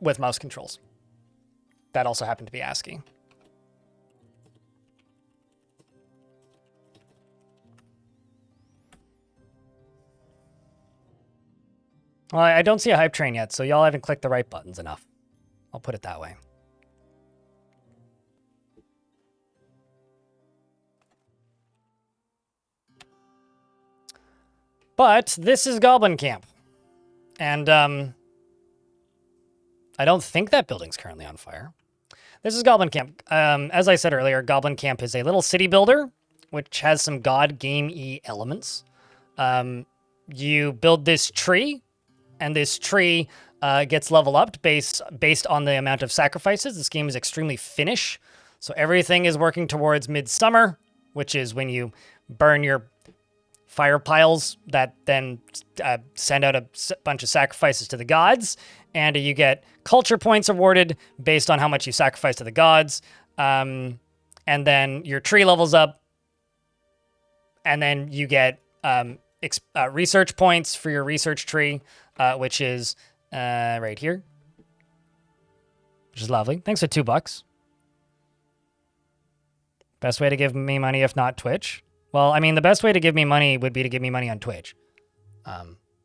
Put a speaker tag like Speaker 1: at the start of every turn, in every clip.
Speaker 1: with mouse controls. That also happened to be ASCII. Well, I don't see a hype train yet, so y'all haven't clicked the right buttons enough. I'll put it that way. But this is Goblin Camp. And I don't think that building's currently on fire. This is Goblin Camp. As I said earlier, Goblin Camp is a little city builder, which has some God game-y elements. You build this tree, and this tree gets level up based on the amount of sacrifices. This game is extremely Finnish, so everything is working towards midsummer, which is when you burn your fire piles that then send out a bunch of sacrifices to the gods, and you get culture points awarded based on how much you sacrifice to the gods, and then your tree levels up, and then you get research points for your research tree, which is right here, which is lovely. Thanks for $2. Best way to give me money if not Twitch. Well, I mean, the best way to give me money would be to give me money on Twitch.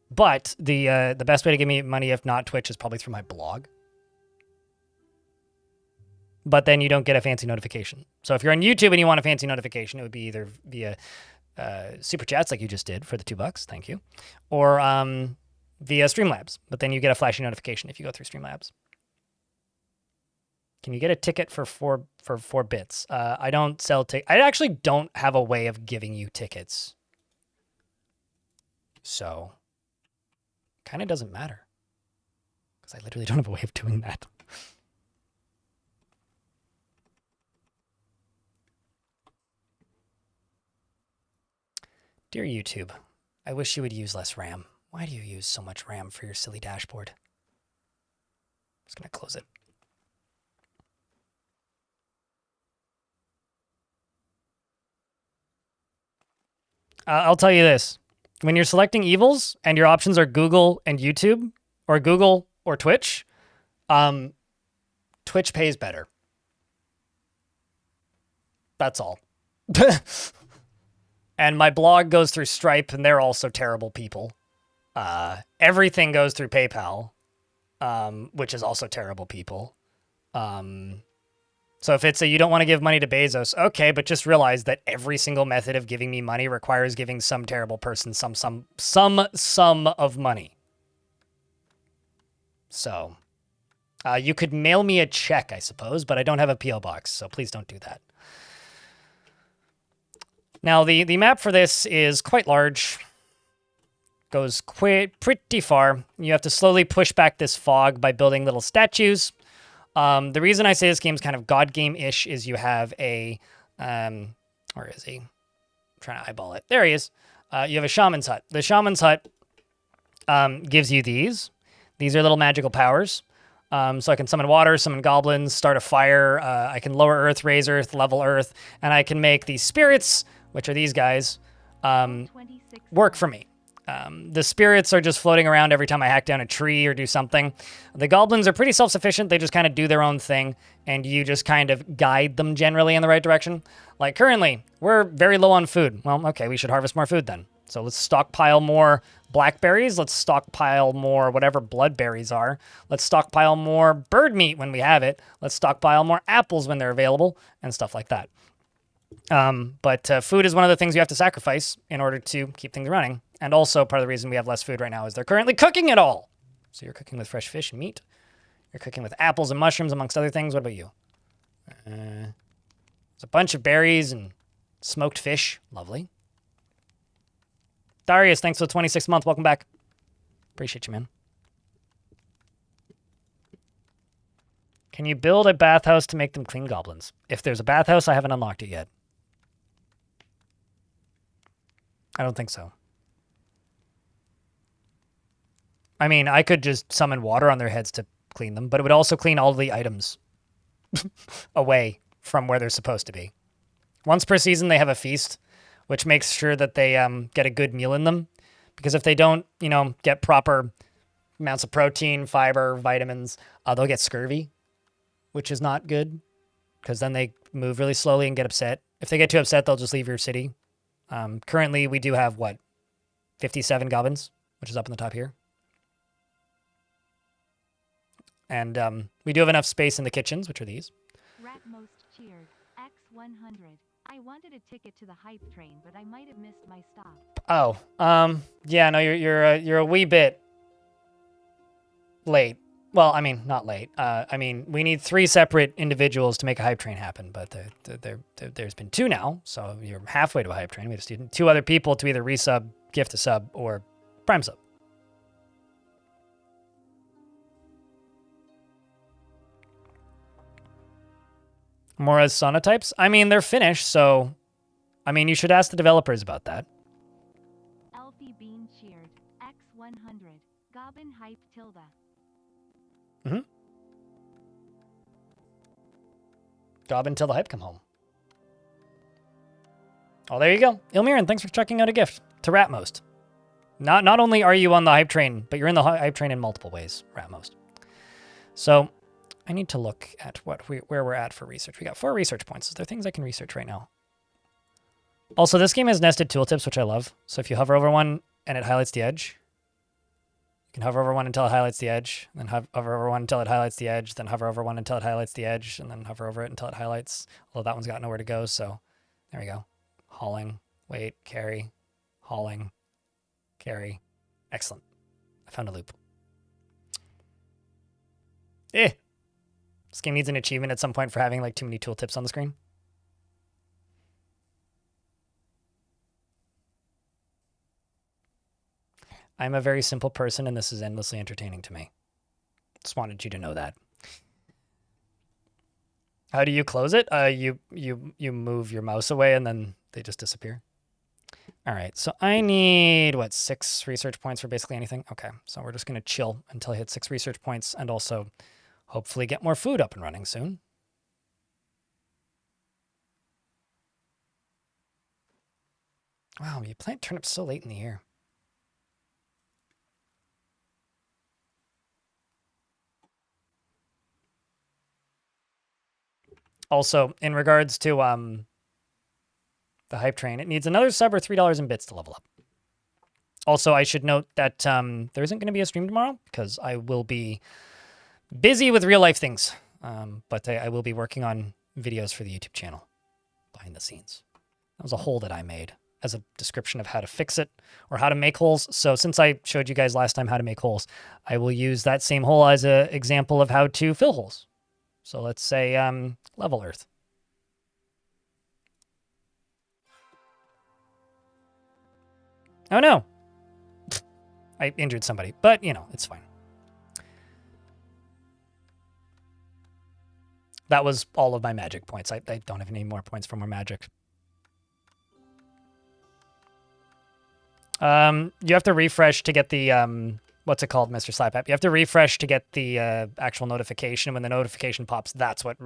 Speaker 1: But the best way to give me money if not Twitch is probably through my blog. But then you don't get a fancy notification. So if you're on YouTube and you want a fancy notification, it would be either via Super Chats like you just did for the $2, thank you, or via Streamlabs. But then you get a flashy notification if you go through Streamlabs. Can you get a ticket for four bits? I don't sell tickets. I actually don't have a way of giving you tickets. So, kind of doesn't matter. Because I literally don't have a way of doing that. Dear YouTube, I wish you would use less RAM. Why do you use so much RAM for your silly dashboard? I'm just going to close it. I'll tell you this. When you're selecting evils and your options are Google and YouTube, or Google or Twitch, Twitch pays better. That's all. And my blog goes through Stripe, and they're also terrible people. Everything goes through PayPal, which is also terrible people. So if it's you don't want to give money to Bezos, okay, but just realize that every single method of giving me money requires giving some terrible person some sum of money. So you could mail me a check, I suppose, but I don't have a P.O. box, so please don't do that. Now, the map for this is quite large. Goes pretty far. You have to slowly push back this fog by building little statues. The reason I say this game's kind of God game-ish is you have a, where is he? I'm trying to eyeball it. There he is. You have a shaman's hut. The shaman's hut gives you these. These are little magical powers. So I can summon water, summon goblins, start a fire. I can lower earth, raise earth, level earth, and I can make these spirits, which are these guys, work for me. The spirits are just floating around every time I hack down a tree or do something. The goblins are pretty self-sufficient. They just kind of do their own thing, and you just kind of guide them generally in the right direction. Like currently, we're very low on food. Well, okay, we should harvest more food then. So let's stockpile more blackberries. Let's stockpile more whatever bloodberries are. Let's stockpile more bird meat when we have it. Let's stockpile more apples when they're available and stuff like that. But food is one of the things you have to sacrifice in order to keep things running. And also part of the reason we have less food right now is they're currently cooking it all. So you're cooking with fresh fish and meat. You're cooking with apples and mushrooms, amongst other things. What about you? There's a bunch of berries and smoked fish. Lovely. Darius, thanks for the 26th month. Welcome back. Appreciate you, man. Can you build a bathhouse to make them clean goblins? If there's a bathhouse, I haven't unlocked it yet. I don't think so. I mean, I could just summon water on their heads to clean them, but it would also clean all the items away from where they're supposed to be. Once per season, they have a feast, which makes sure that they get a good meal in them. Because if they don't, get proper amounts of protein, fiber, vitamins. They'll get scurvy, which is not good because then they move really slowly and get upset. If they get too upset, they'll just leave your city. Currently, we do have, 57 goblins, which is up in the top here. And we do have enough space in the kitchens, which are these.
Speaker 2: Ratmost cheered. X100. I wanted a ticket to the hype train, but I might have missed my stop.
Speaker 1: Oh, yeah, no, you're a wee bit late. Well, I mean, not late. We need 3 separate individuals to make a hype train happen, but there's been 2 now, so you're halfway to a hype train. We just need 2 other people to either resub, gift a sub, or prime sub. More as sonotypes? I mean, they're finished, so... I mean, you should ask the developers about that.
Speaker 2: Elfie Bean cheered. X100. Goblin hype tilde.
Speaker 1: Mm-hmm. Goblin till the hype come home. Oh, there you go. Ilmiran, thanks for checking out a gift to Ratmost. Not only are you on the hype train, but you're in the hype train in multiple ways, Ratmost. So... I need to look at where we're at for research. We got 4 research points. Is there things I can research right now? Also, this game has nested tooltips, which I love. So if you hover over one and it highlights the edge, you can hover over one until it highlights the edge, then hover over one until it highlights the edge, then hover over one until it highlights the edge, and then hover over it until it highlights. Although that one's got nowhere to go, so there we go. Hauling, wait, carry, hauling, carry. Excellent. I found a loop. This game needs an achievement at some point for having too many tooltips on the screen. I'm a very simple person, and this is endlessly entertaining to me. Just wanted you to know that. How do you close it? You move your mouse away, and then they just disappear. All right, so I need, 6 research points for basically anything? Okay, so we're just going to chill until I hit 6 research points, and also... hopefully get more food up and running soon. Wow, you plant turnips so late in the year. Also, in regards to the hype train, it needs another sub or $3 in bits to level up. Also, I should note that there isn't going to be a stream tomorrow because I will be busy with real life things, but I will be working on videos for the YouTube channel behind the scenes. That was a hole that I made as a description of how to fix it or how to make holes. So since I showed you guys last time how to make holes, I will use that same hole as an example of how to fill holes. So let's say level earth. Oh no! I injured somebody, but it's fine. That was all of my magic points. I don't have any more points for more magic. You have to refresh to get the, what's it called, Mr. Slapap? You have to refresh to get the actual notification. When the notification pops, that's what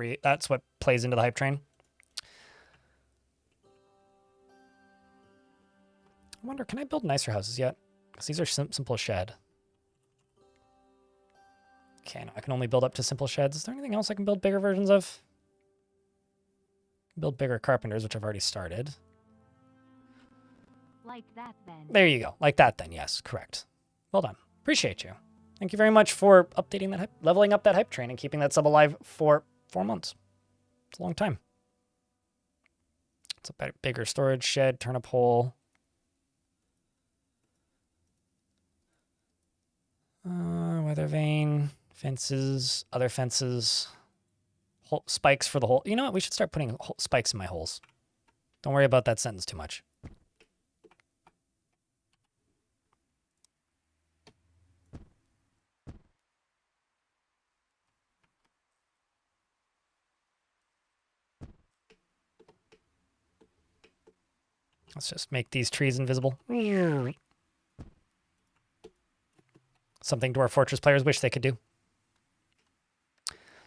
Speaker 1: plays into the hype train. I wonder, can I build nicer houses yet? Because these are simple shed. Okay, no, I can only build up to simple sheds. Is there anything else I can build bigger versions of? Build bigger carpenters, which I've already started.
Speaker 2: Like that, then.
Speaker 1: There you go. Like that, then. Yes, correct. Well done. Appreciate you. Thank you very much for updating that, leveling up that hype train and keeping that sub alive for 4 months. It's a long time. It's a bigger storage shed, turnip hole. Weather vane. Fences, other fences, spikes for the hole. You know what? We should start putting spikes in my holes. Don't worry about that sentence too much. Let's just make these trees invisible. Something Dwarf Fortress players wish they could do.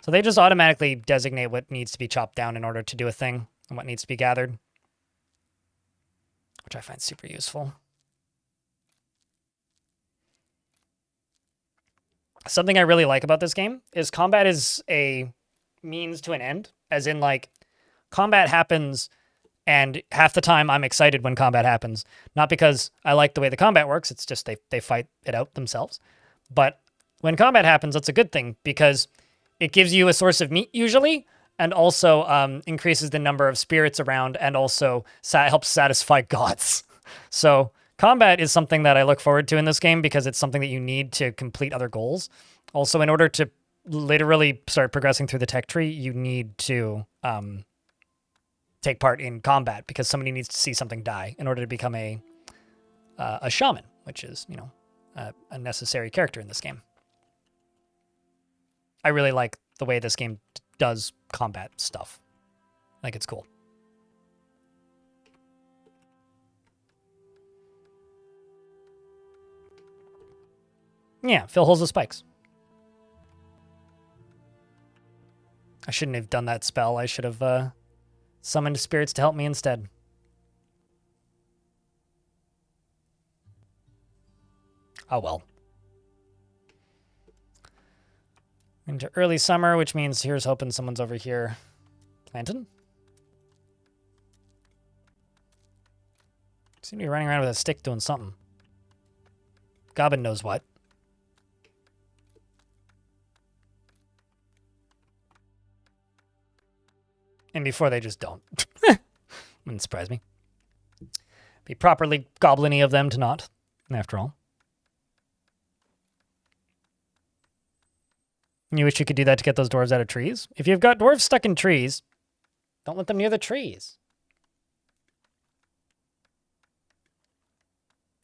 Speaker 1: So they just automatically designate what needs to be chopped down in order to do a thing and what needs to be gathered, which I find super useful. Something I really like about this game is combat is a means to an end, as in, like, combat happens, and half the time I'm excited when combat happens. Not because I like the way the combat works, it's just they fight it out themselves. But when combat happens, that's a good thing, because it gives you a source of meat, usually, and also increases the number of spirits around, and also helps satisfy gods. So combat is something that I look forward to in this game, because it's something that you need to complete other goals. Also, in order to literally start progressing through the tech tree, you need to take part in combat, because somebody needs to see something die in order to become a shaman, which is, you know, a necessary character in this game. I really like the way this game does combat stuff. I think it's cool. Yeah, fill holes with spikes. I shouldn't have done that spell. I should have summoned spirits to help me instead. Oh well. Into early summer, which means here's hoping someone's over here planting. Seem to be running around with a stick doing something. Goblin knows what. And before they just don't. Wouldn't surprise me. Be properly goblin-y of them to not, after all. You wish you could do that to get those dwarves out of trees? If you've got dwarves stuck in trees, don't let them near the trees.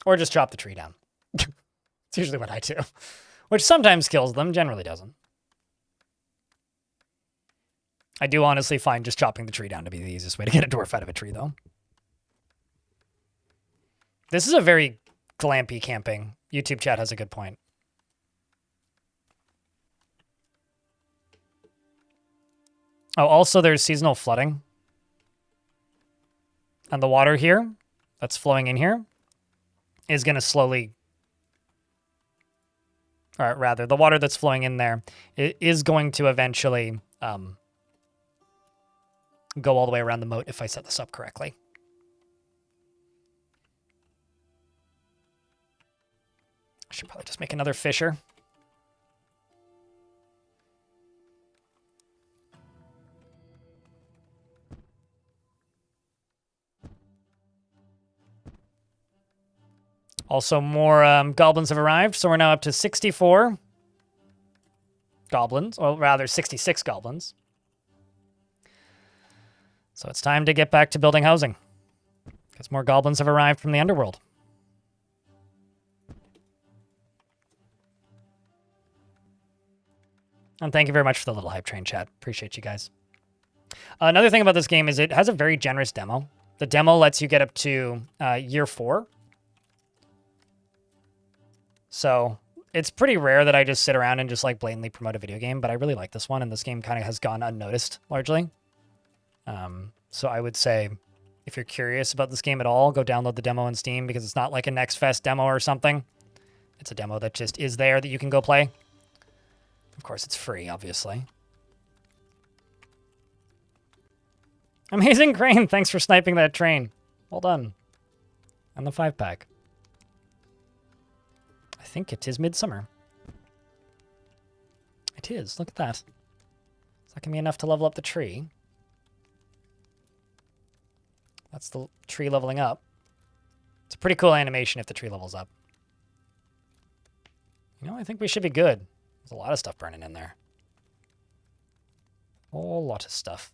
Speaker 1: Or just chop the tree down. It's usually what I do. Which sometimes kills them, generally doesn't. I do honestly find just chopping the tree down to be the easiest way to get a dwarf out of a tree, though. This is a very glampy camping. YouTube chat has a good point. Oh, also there's seasonal flooding. And the water here that's flowing in here is going to slowly... Or rather, the water that's flowing in there is going to eventually go all the way around the moat if I set this up correctly. I should probably just make another fisher. Also, more goblins have arrived, so we're now up to 64 goblins, or rather 66 goblins. So it's time to get back to building housing, because more goblins have arrived from the underworld. And thank you very much for the little hype train chat. Appreciate you guys. Another thing about this game is it has a very generous demo. The demo lets you get up to year 4. So it's pretty rare that I just sit around and just like blatantly promote a video game, but I really like this one, and this game kind of has gone unnoticed largely. So I would say if you're curious about this game at all, go download the demo on Steam, because it's not like a Next Fest demo or something. It's a demo that just is there that you can go play. Of course, it's free, obviously. Amazing Crane, thanks for sniping that train. Well done. And the 5-pack. I think it is midsummer. It is, look at that. Is that going to be enough to level up the tree? That's the tree leveling up. It's a pretty cool animation if the tree levels up. You know, I think we should be good. There's a lot of stuff burning in there. A whole lot of stuff.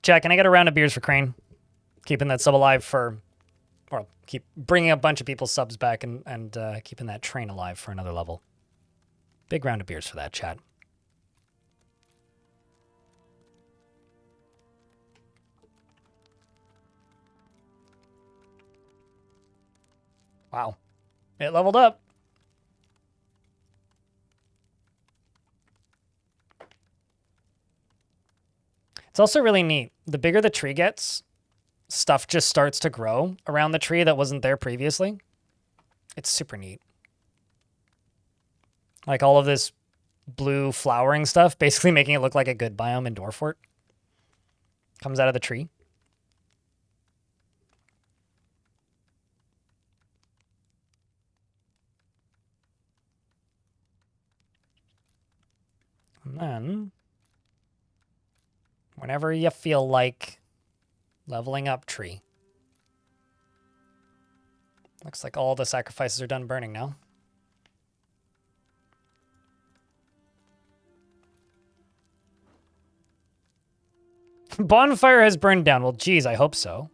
Speaker 1: Chat, can I get a round of beers for Crane? Keeping that sub alive for... Or keep bringing a bunch of people's subs back and keeping that train alive for another level. Big round of beers for that, chat. Wow. It leveled up. It's also really neat. The bigger the tree gets, stuff just starts to grow around the tree that wasn't there previously. It's super neat. Like all of this blue flowering stuff, basically making it look like a good biome in Dwarfort. Comes out of the tree. And then, whenever you feel like leveling up tree. Looks like all the sacrifices are done burning now. Bonfire has burned down. Well, geez, I hope so.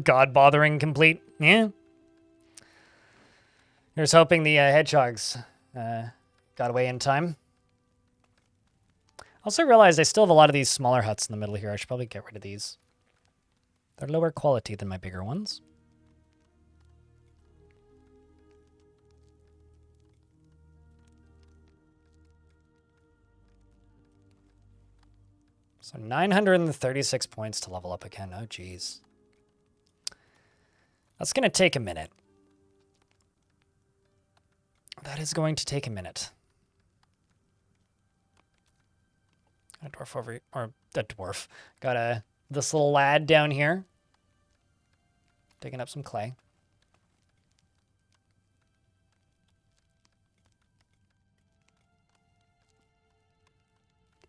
Speaker 1: God bothering complete. Yeah. Here's hoping the hedgehogs got away in time. Also realized I still have a lot of these smaller huts in the middle here. I should probably get rid of these. They're lower quality than my bigger ones. So 936 points to level up again. Oh, geez. That's going to take a minute. That is going to take a minute. A dwarf over, or a dwarf. Got this little lad down here. Digging up some clay.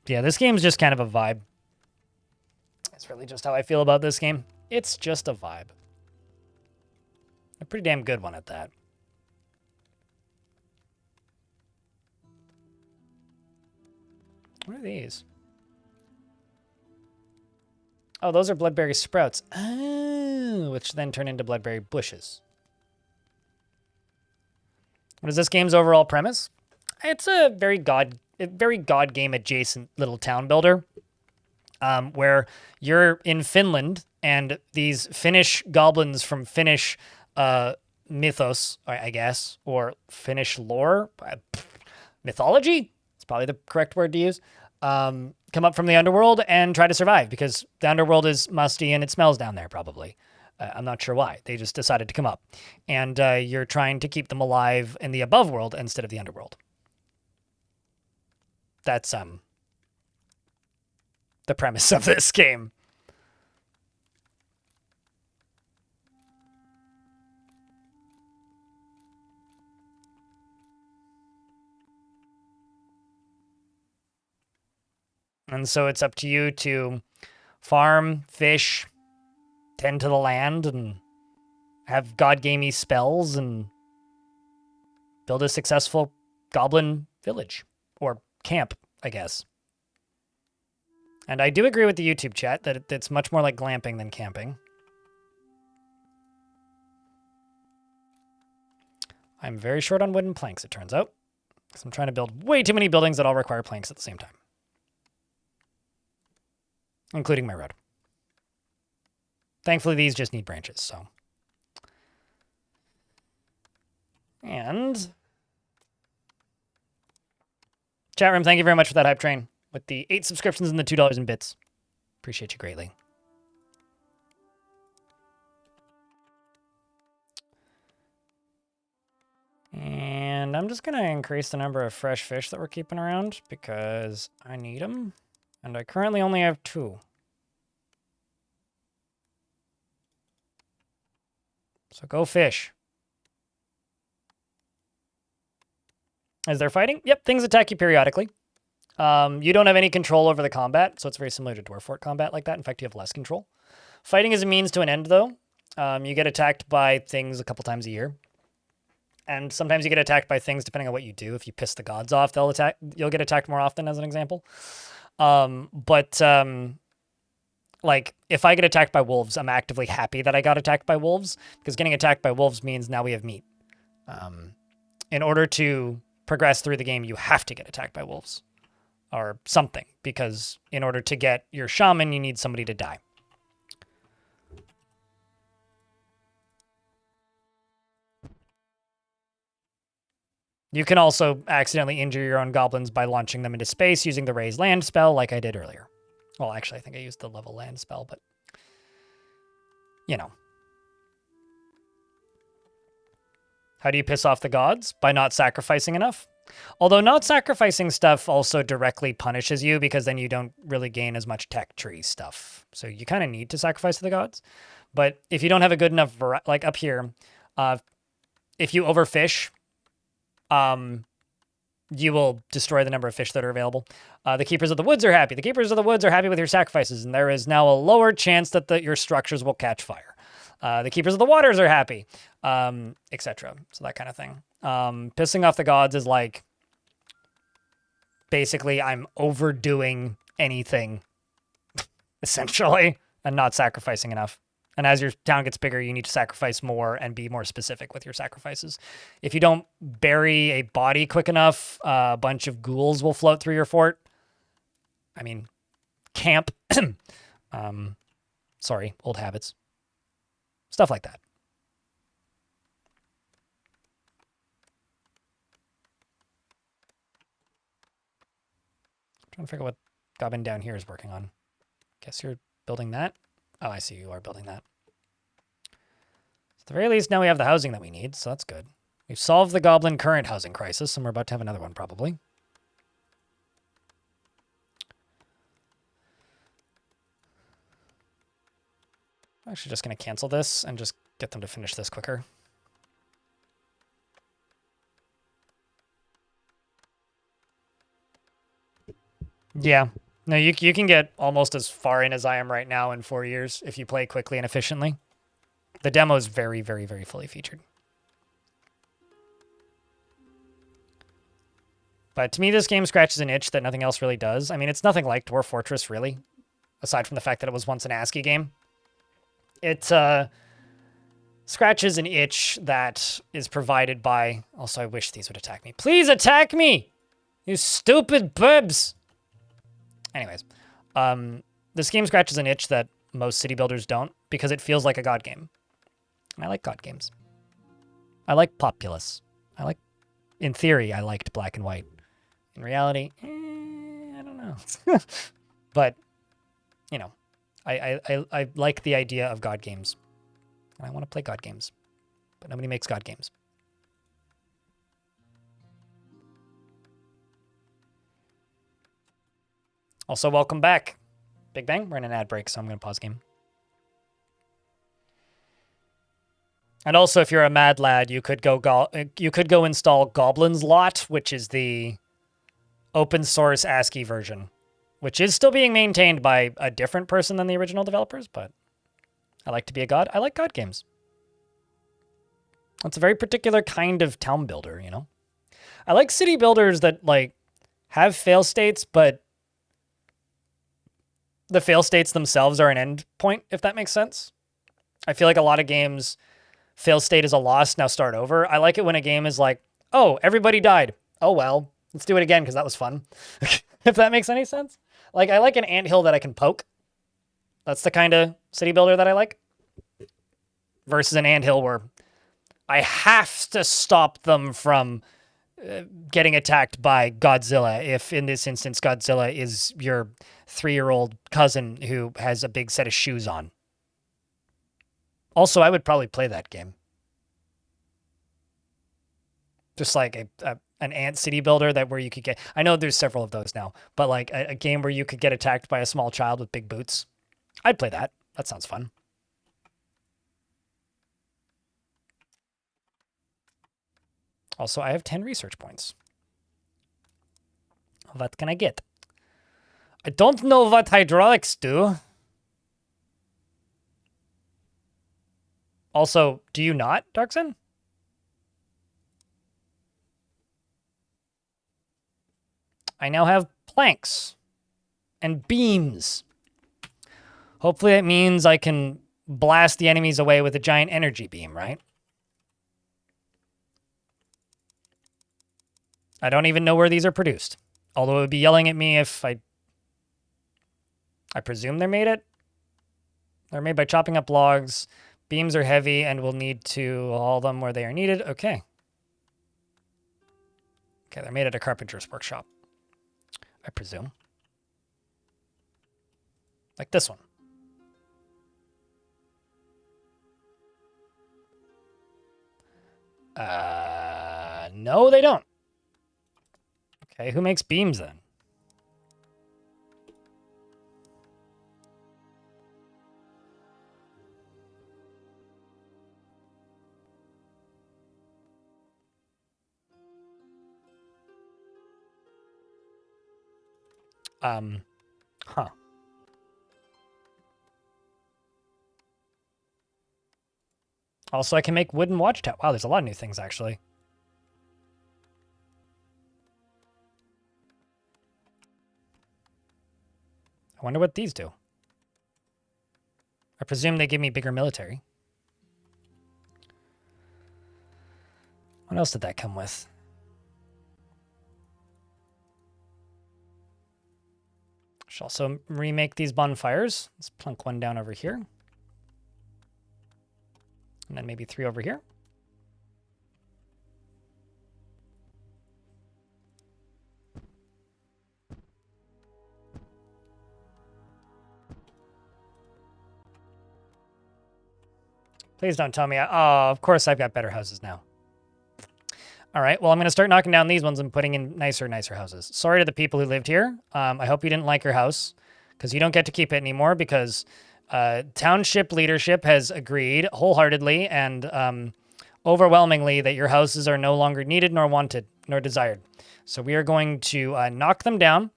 Speaker 1: Yeah, this game's just kind of a vibe. It's really just how I feel about this game. It's just a vibe. A pretty damn good one at that. What are these? Oh, those are bloodberry sprouts. Oh, which then turn into bloodberry bushes. What is this game's overall premise? It's a very god game adjacent little town builder, where you're in Finland and these Finnish goblins from Finnish mythos, I guess, or Finnish lore, mythology. It's probably the correct word to use. Come up from the underworld and try to survive because the underworld is musty and it smells down there probably. I'm not sure why. They just decided to come up. And you're trying to keep them alive in the above world instead of the underworld. That's the premise of this game. And so it's up to you to farm, fish, tend to the land, and have god-gamey spells, and build a successful goblin village. Or camp, I guess. And I do agree with the YouTube chat that it's much more like glamping than camping. I'm very short on wooden planks, it turns out. Because I'm trying to build way too many buildings that all require planks at the same time. Including my road. Thankfully, these just need branches, so. And chat room, thank you very much for that hype train with the 8 subscriptions and the $2 in bits. Appreciate you greatly. And I'm just going to increase the number of fresh fish that we're keeping around because I need them. And I currently only have 2. So go fish. Is there fighting? Yep, things attack you periodically. You don't have any control over the combat, so it's very similar to Dwarfort combat like that. In fact, you have less control. Fighting is a means to an end, though. You get attacked by things a couple times a year. And sometimes you get attacked by things depending on what you do. If you piss the gods off, you'll get attacked more often, as an example. Like, if I get attacked by wolves, I'm actively happy that I got attacked by wolves, because getting attacked by wolves means now we have meat. In order to progress through the game, you have to get attacked by wolves. or something, because in order to get your shaman, you need somebody to die. You can also accidentally injure your own goblins by launching them into space using the raise land spell like I did earlier. Well, actually, I think I used the level land spell, but you know. How do you piss off the gods? By not sacrificing enough. Although not sacrificing stuff also directly punishes you, because then you don't really gain as much tech tree stuff. So you kind of need to sacrifice to the gods. But if you don't have a good enough, like up here, if you overfish, you will destroy the number of fish that are available. The Keepers of the Woods are happy. The Keepers of the Woods are happy with your sacrifices, and there is now a lower chance that your structures will catch fire. The Keepers of the Waters are happy, etc. So that kind of thing. Pissing off the gods is like, basically, I'm overdoing anything, essentially, and not sacrificing enough. And as your town gets bigger, you need to sacrifice more and be more specific with your sacrifices. If you don't bury a body quick enough, a bunch of ghouls will float through your fort. I mean, camp. Sorry, old habits. Stuff like that. I'm trying to figure out what Goblin down here is working on. Guess you're building that? Oh, I see, you are building that. At the very least, now we have the housing that we need, so that's good. We've solved the Goblin current housing crisis, and we're about to have another one, probably. I'm actually just going to cancel this and just get them to finish this quicker. Yeah. No, you can get almost as far in as I am right now in 4 years if you play quickly and efficiently. The demo is very, very, very fully featured. But to me, this game scratches an itch that nothing else really does. I mean, it's nothing like Dwarf Fortress, really, aside from the fact that it was once an ASCII game. It scratches an itch that is provided by... Also, I wish these would attack me. Please attack me! You stupid bibs! Anyways, this game scratches an itch that most city builders don't, because it feels like a god game. And I like god games. I like Populous. In theory, I liked Black and White. In reality, I don't know. But, you know, I like the idea of god games. I want to play god games. But nobody makes god games. Also, welcome back. Big Bang, we're in an ad break, so I'm going to pause game. And also, if you're a mad lad, you could go install Goblin's Lot, which is the open source ASCII version, which is still being maintained by a different person than the original developers, but I like to be a god. I like god games. It's a very particular kind of town builder, you know? I like city builders that, like, have fail states, but the fail states themselves are an end point, if that makes sense. I feel like a lot of games, fail state is a loss, now start over. I like it when a game is like, oh, everybody died. Oh, well, let's do it again because that was fun. If that makes any sense. Like, I like an anthill that I can poke. That's the kind of city builder that I like. Versus an anthill where I have to stop them from getting attacked by Godzilla, if in this instance Godzilla is your 3-year-old cousin who has a big set of shoes on. Also, I would probably play that game. Just like an ant city builder that where you could get... I know there's several of those now, but like a game where you could get attacked by a small child with big boots. I'd play that. That sounds fun. Also, I have 10 research points. What can I get? I don't know what hydraulics do. Also, do you not, Darkson? I now have planks and beams. Hopefully it means I can blast the enemies away with a giant energy beam, right? I don't even know where these are produced. Although it would be yelling at me if I presume they made it. They're made by chopping up logs. Beams are heavy and we'll need to haul them where they are needed. Okay. Okay, they're made at a carpenter's workshop, I presume. Like this one. No, they don't. Okay, who makes beams then? Huh. Also, I can make wooden watchtower. Wow, there's a lot of new things, actually. I wonder what these do. I presume they give me bigger military. What else did that come with? Should also remake these bonfires. Let's plunk one down over here. And then maybe 3 over here. Please don't tell me. Oh, of course I've got better houses now. All right, well, I'm going to start knocking down these ones and putting in nicer houses. Sorry to the people who lived here. I hope you didn't like your house, because you don't get to keep it anymore, because township leadership has agreed wholeheartedly and overwhelmingly that your houses are no longer needed nor wanted nor desired. So we are going to knock them down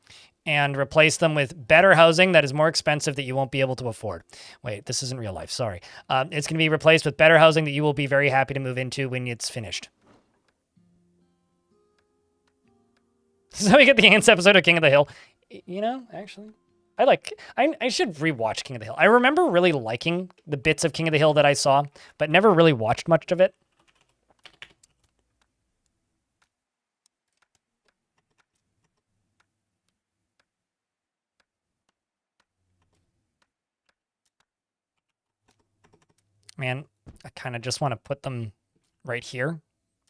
Speaker 1: and replace them with better housing that is more expensive that you won't be able to afford. Wait, this isn't real life. Sorry. It's going to be replaced with better housing that you will be very happy to move into when it's finished. This is how we get the Ants episode of King of the Hill. You know, actually, I should rewatch King of the Hill. I remember really liking the bits of King of the Hill that I saw, but never really watched much of it. Man, I kind of just want to put them right here.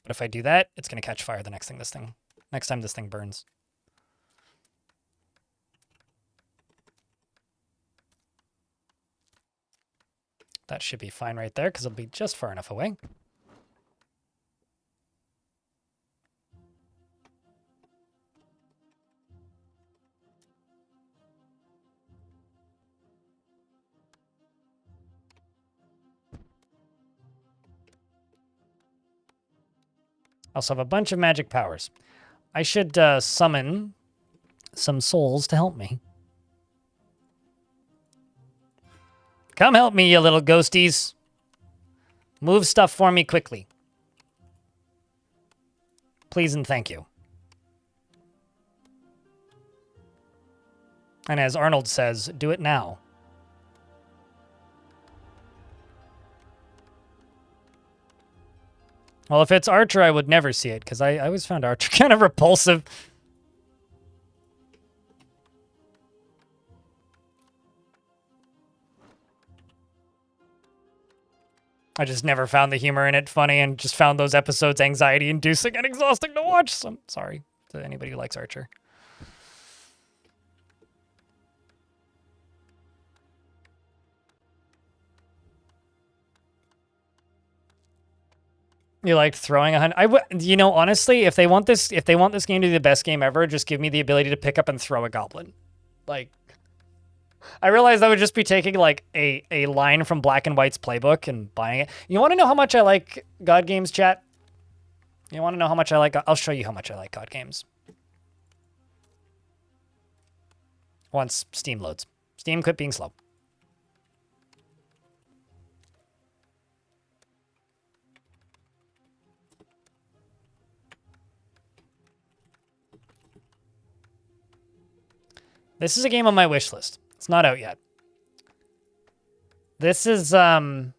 Speaker 1: But if I do that, it's going to catch fire the next time this thing burns. That should be fine right there because it'll be just far enough away. I also have a bunch of magic powers. I should summon some souls to help me. Come help me, you little ghosties. Move stuff for me quickly. Please and thank you. And as Arnold says, do it now. Well, if it's Archer, I would never see it, because I always found Archer kind of repulsive. I just never found the humor in it funny and just found those episodes anxiety-inducing and exhausting to watch. So I'm sorry to anybody who likes Archer. You liked throwing 100. You know, honestly, if they want this game to be the best game ever, just give me the ability to pick up and throw a goblin. Like, I realize that would just be taking like a line from Black and White's playbook and buying it. You want to know how much I like God games, chat? You want to know how much I like? I'll show you how much I like God games. Once Steam loads. Steam quit being slow. This is a game on my wish list. It's not out yet. This is, well,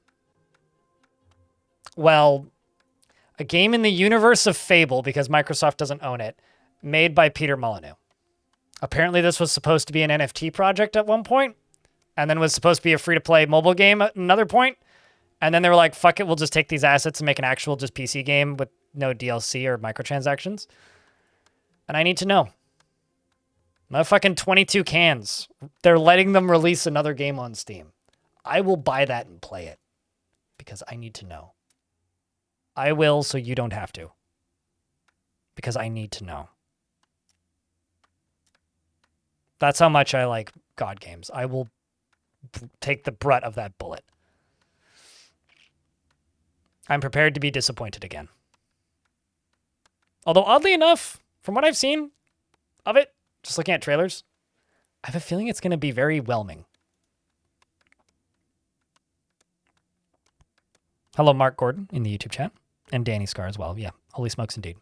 Speaker 1: a game in the universe of Fable, because Microsoft doesn't own it, made by Peter Molyneux. Apparently this was supposed to be an NFT project at one point, and then was supposed to be a free-to-play mobile game at another point. And then they were like, fuck it, we'll just take these assets and make an actual just PC game with no DLC or microtransactions. And I need to know. Motherfucking 22 cans. They're letting them release another game on Steam. I will buy that and play it. Because I need to know. I will so you don't have to. Because I need to know. That's how much I like God games. I will take the brunt of that bullet. I'm prepared to be disappointed again. Although, oddly enough, from what I've seen of it, just looking at trailers, I have a feeling it's going to be very whelming. Hello, Mark Gordon in the YouTube chat. And Danny Scar as well. Yeah, holy smokes indeed.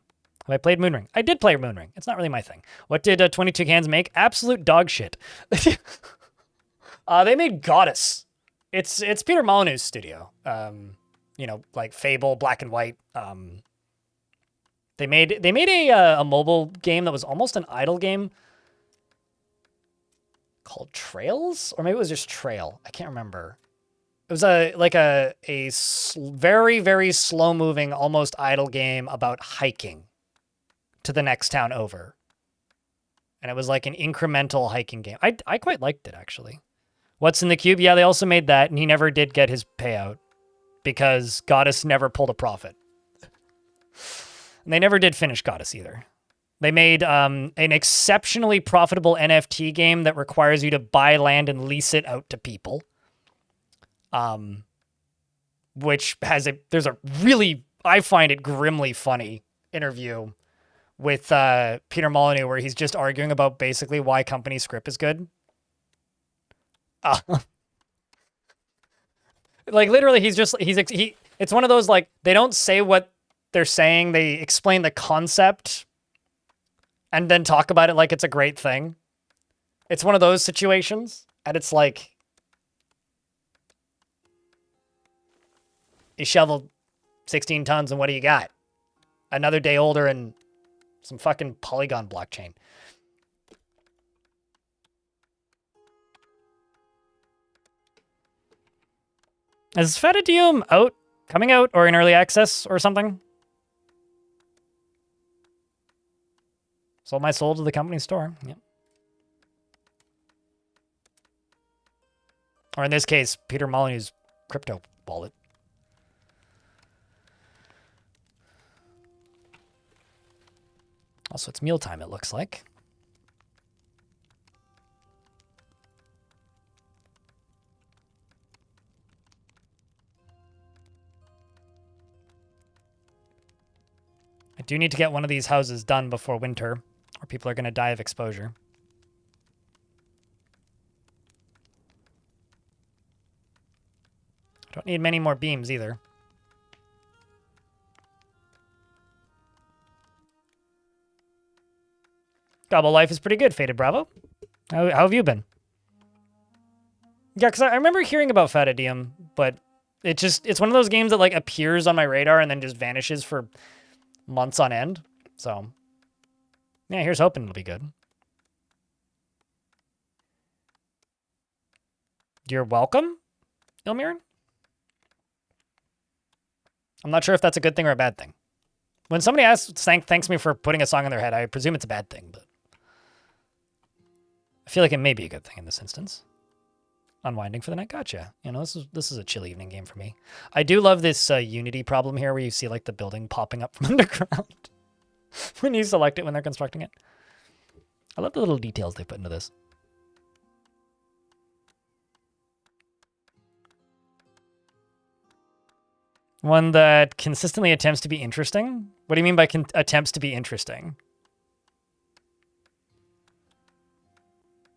Speaker 1: Have I played Moonring? I did play Moonring. It's not really my thing. What did 22 Cans make? Absolute dog shit. They made Goddess. It's Peter Molyneux's studio. You know, like Fable, Black and White. They made a mobile game that was almost an idle game called Trails, or maybe it was just Trail. I can't remember. It was a very, very slow moving, almost idle game about hiking to the next town over. And it was like an incremental hiking game. I quite liked it, actually. What's in the Cube? Yeah, they also made that, and he never did get his payout because Goddess never pulled a profit. And they never did finish Goddess either. They made an exceptionally profitable NFT game that requires you to buy land and lease it out to people. Which there's a really, I find it grimly funny interview with Peter Molyneux where he's just arguing about basically why company script is good. Like literally it's one of those, like, they don't say what they're saying. They explain the concept and then talk about it like it's a great thing. It's one of those situations. And it's like, you shoveled 16 tons and what do you got? Another day older and some fucking Polygon blockchain. Is Fetadium coming out, or in early access or something? Sold my soul to the company store. Yep. Or in this case, Peter Molyneux's crypto wallet. Also, it's mealtime, it looks like. I do need to get one of these houses done before winter, or people are going to die of exposure. I don't need many more beams either. Gobble Life is pretty good, Faded Bravo. How have you been? Yeah, because I remember hearing about Fetadium, but it's one of those games that like appears on my radar and then just vanishes for months on end. So, yeah, here's hoping it'll be good. You're welcome, Ilmiran? I'm not sure if that's a good thing or a bad thing. When somebody thanks me for putting a song in their head, I presume it's a bad thing, but I feel like it may be a good thing in this instance. Unwinding for the night, gotcha. You know, this is a chill evening game for me. I do love this Unity problem here where you see like the building popping up from underground when you select it when they're constructing it. I love the little details they put into this. One that consistently attempts to be interesting? What do you mean by attempts to be interesting?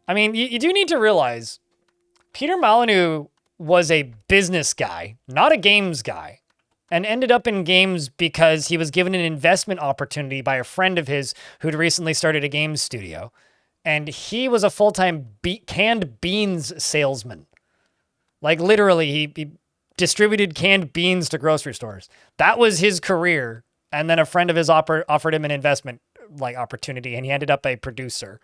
Speaker 1: I mean, you do need to realize Peter Molyneux was a business guy, not a games guy, and ended up in games because he was given an investment opportunity by a friend of his who'd recently started a games studio. And he was a full-time canned beans salesman. Like literally, he distributed canned beans to grocery stores. That was his career. And then a friend of his offered him an investment like opportunity, and he ended up a producer.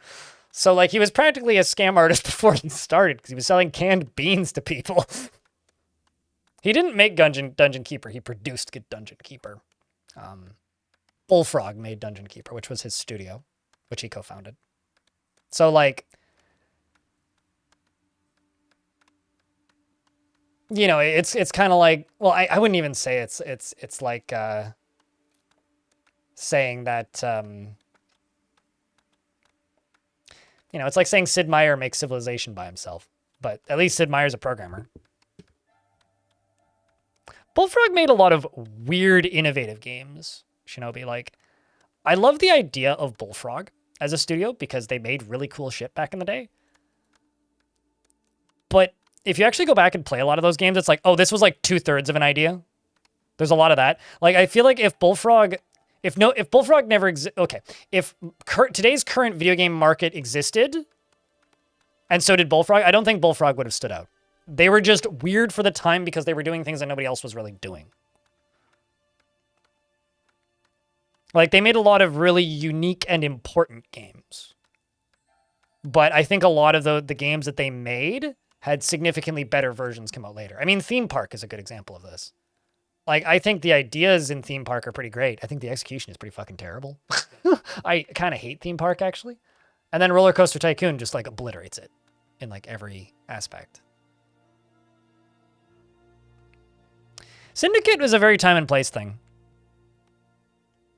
Speaker 1: So, like, he was practically a scam artist before he started because he was selling canned beans to people. He didn't make Dungeon Keeper. He produced Dungeon Keeper. Bullfrog made Dungeon Keeper, which was his studio, which he co-founded. So, like, you know, it's kind of like, well, I wouldn't even say it's like saying that, you know, it's like saying Sid Meier makes Civilization by himself, but at least Sid Meier's a programmer. Bullfrog made a lot of weird, innovative games, Shinobi. Like, I love the idea of Bullfrog as a studio because they made really cool shit back in the day. But if you actually go back and play a lot of those games, it's like, oh, this was like 2/3 of an idea. There's a lot of that. Like, I feel like if Bullfrog never existed, okay, if today's current video game market existed, and so did Bullfrog, I don't think Bullfrog would have stood out. They were just weird for the time because they were doing things that nobody else was really doing. Like, they made a lot of really unique and important games. But I think a lot of the games that they made had significantly better versions come out later. I mean, Theme Park is a good example of this. Like, I think the ideas in Theme Park are pretty great. I think the execution is pretty fucking terrible. I kind of hate Theme Park, actually. And then Roller Coaster Tycoon just, like, obliterates it in, like, every aspect. Syndicate was a very time and place thing.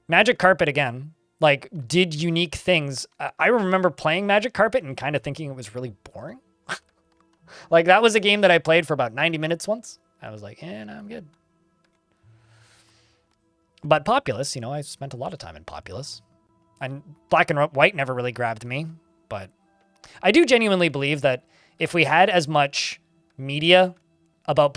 Speaker 1: Magic Carpet, again, like, did unique things. I remember playing Magic Carpet and kind of thinking it was really boring. Like, that was a game that I played for about 90 minutes once. I was like, no, I'm good. But Populous, you know, I spent a lot of time in Populous. And Black and White never really grabbed me. But I do genuinely believe that if we had as much media about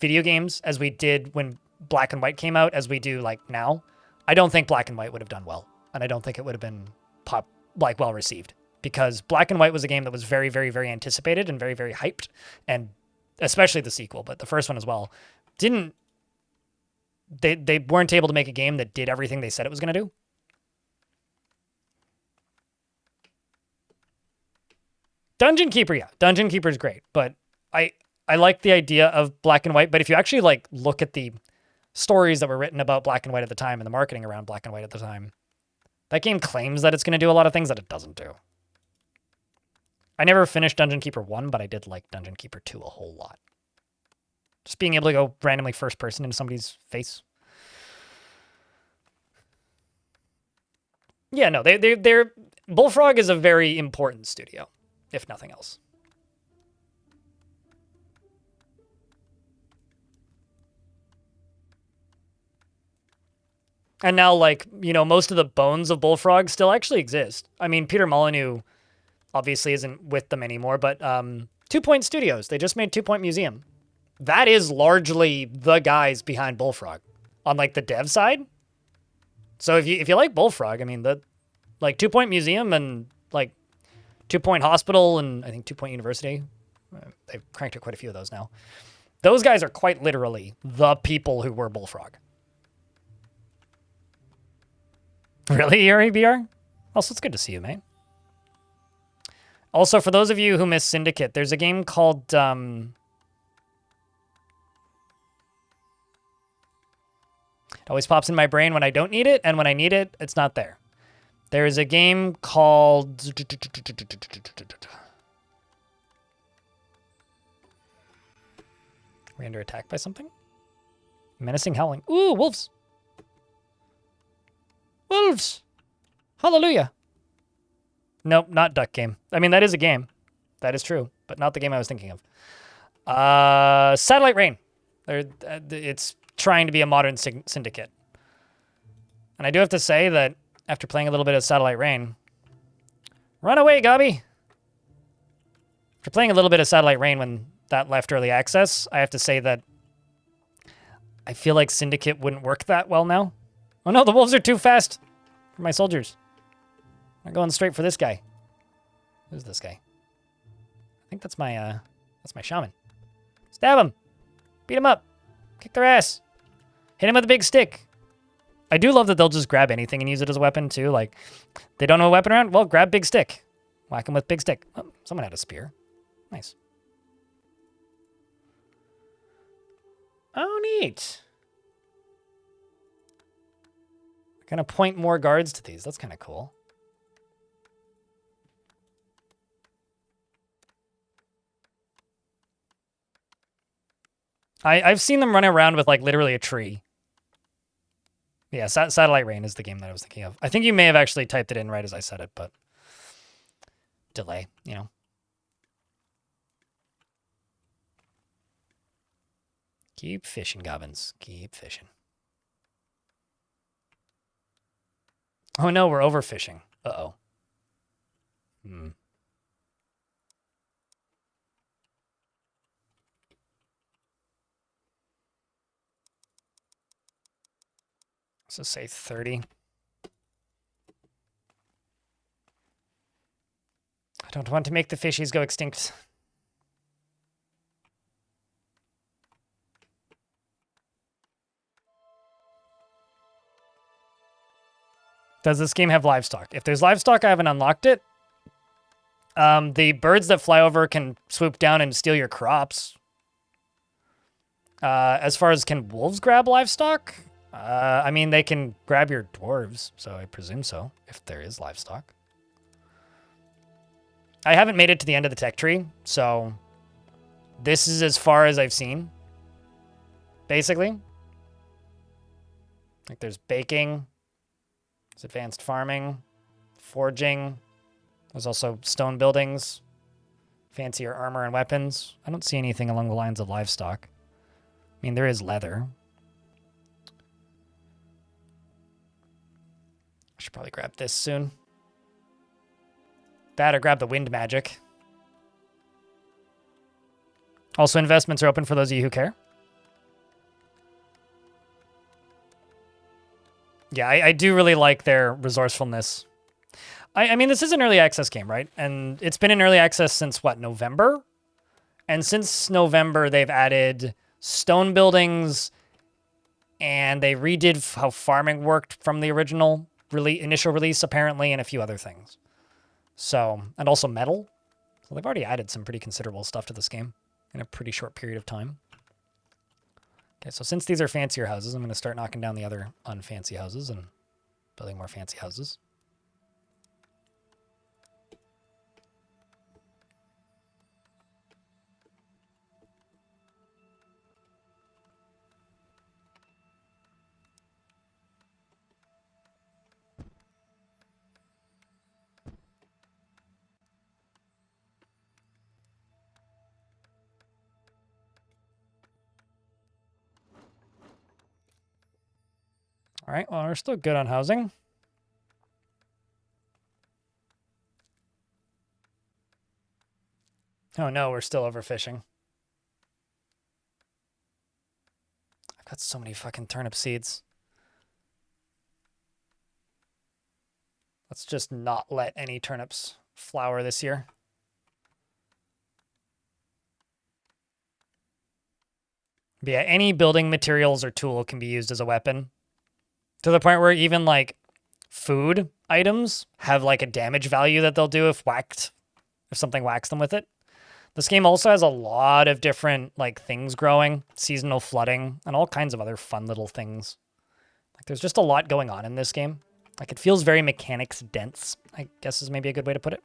Speaker 1: video games as we did when Black and White came out as we do, like, now, I don't think Black and White would have done well. And I don't think it would have been well received. Because Black and White was a game that was very, very, very anticipated and very, very hyped. And especially the sequel, but the first one as well. They weren't able to make a game that did everything they said it was going to do. Dungeon Keeper, yeah. Dungeon Keeper is great. But I like the idea of Black and White. But if you actually, like, look at the stories that were written about Black and White at the time and the marketing around Black and White at the time, that game claims that it's going to do a lot of things that it doesn't do. I never finished Dungeon Keeper 1, but I did like Dungeon Keeper 2 a whole lot. Just being able to go randomly first person into somebody's face. Yeah, no, they're Bullfrog is a very important studio, if nothing else. And now, like, you know, most of the bones of Bullfrog still actually exist. I mean, Peter Molyneux obviously isn't with them anymore, but 2 Point Studios, they just made 2 Point Museum. That is largely the guys behind Bullfrog on, like, the dev side. So if you like Bullfrog, I mean, 2 Point Museum and, like, 2 Point Hospital and I think 2 Point University, they've cranked out quite a few of those now. Those guys are quite literally the people who were Bullfrog. Really, Yuri BR? Also, it's good to see you, mate. Also, for those of you who missed Syndicate, there's a game called... It always pops in my brain when I don't need it, and when I need it, it's not there. There's a game called... We're under attack by something? Menacing howling. Ooh, wolves! Wolves! Hallelujah! Nope, not Duck Game. I mean, that is a game. That is true, but not the game I was thinking of. Satellite Rain. It's trying to be a modern Syndicate. And I do have to say that after playing a little bit of Satellite Rain... Run away, Gobby! After playing a little bit of Satellite Rain when that left early access, I have to say that I feel like Syndicate wouldn't work that well now. Oh no, the wolves are too fast for my soldiers. I'm going straight for this guy. Who's this guy? I think that's my shaman. Stab him! Beat him up! Kick their ass! Hit him with a big stick! I do love that they'll just grab anything and use it as a weapon too. Like, they don't have a weapon around? Well, grab big stick. Whack him with big stick. Oh, someone had a spear. Nice. Oh, neat. I'm gonna point more guards to these. That's kind of cool. I've seen them run around with like literally a tree. Yeah, Satellite Rain is the game that I was thinking of. I think you may have actually typed it in right as I said it, but delay, you know. Keep fishing, Goblins. Keep fishing. Oh no, we're overfishing. Uh-oh. So say 30. I don't want to make the fishies go extinct. Does this game have livestock? If there's livestock, I haven't unlocked it. The birds that fly over can swoop down and steal your crops. As far as can wolves grab livestock? I mean, they can grab your dwarves, so I presume so, if there is livestock. I haven't made it to the end of the tech tree, so this is as far as I've seen, basically. Like there's baking, there's advanced farming, forging. There's also stone buildings, fancier armor and weapons. I don't see anything along the lines of livestock. I mean, there is leather. I should probably grab this soon. That or grab the wind magic. Also, investments are open for those of you who care. Yeah, I do really like their resourcefulness. I mean, this is an early access game, right? And it's been in early access since, what, November? And since November, they've added stone buildings, and they redid how farming worked from the original initial release, apparently, and a few other things. So, and also metal. So they've already added some pretty considerable stuff to this game in a pretty short period of time. Okay, so since these are fancier houses, I'm going to start knocking down the other unfancy houses and building more fancy houses. All right, well, we're still good on housing. Oh no, we're still overfishing. I've got so many fucking turnip seeds. Let's just not let any turnips flower this year. But yeah, any building materials or tool can be used as a weapon. To the point where even like food items have like a damage value that they'll do if something whacks them with it. This game also has a lot of different like things growing, seasonal flooding, and all kinds of other fun little things. Like there's just a lot going on in this game. Like it feels very mechanics dense, I guess is maybe a good way to put it.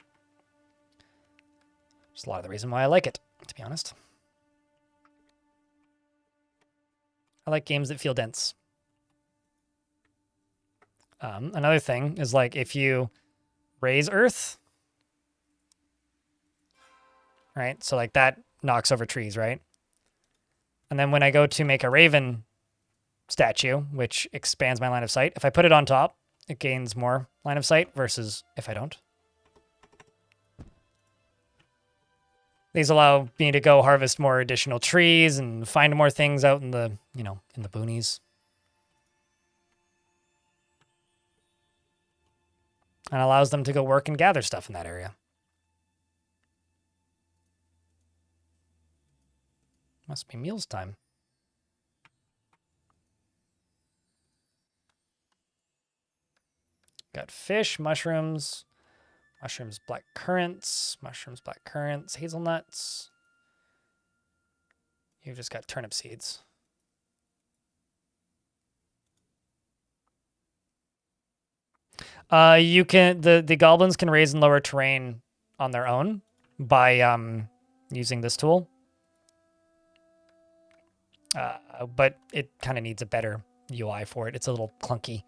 Speaker 1: Just a lot of the reason why I like it, to be honest. I like games that feel dense. Another thing is like if you raise earth, right? So like that knocks over trees, right? And then when I go to make a raven statue, which expands my line of sight, if I put it on top, it gains more line of sight versus if I don't. These allow me to go harvest more additional trees and find more things out in the, in the boonies. And allows them to go work and gather stuff in that area. Must be meals time. Got fish, mushrooms, Mushrooms, black currants. Mushrooms, black currants, hazelnuts. You've just got turnip seeds. You can the goblins can raise and lower terrain on their own by using this tool. But it kind of needs a better UI for it. It's a little clunky.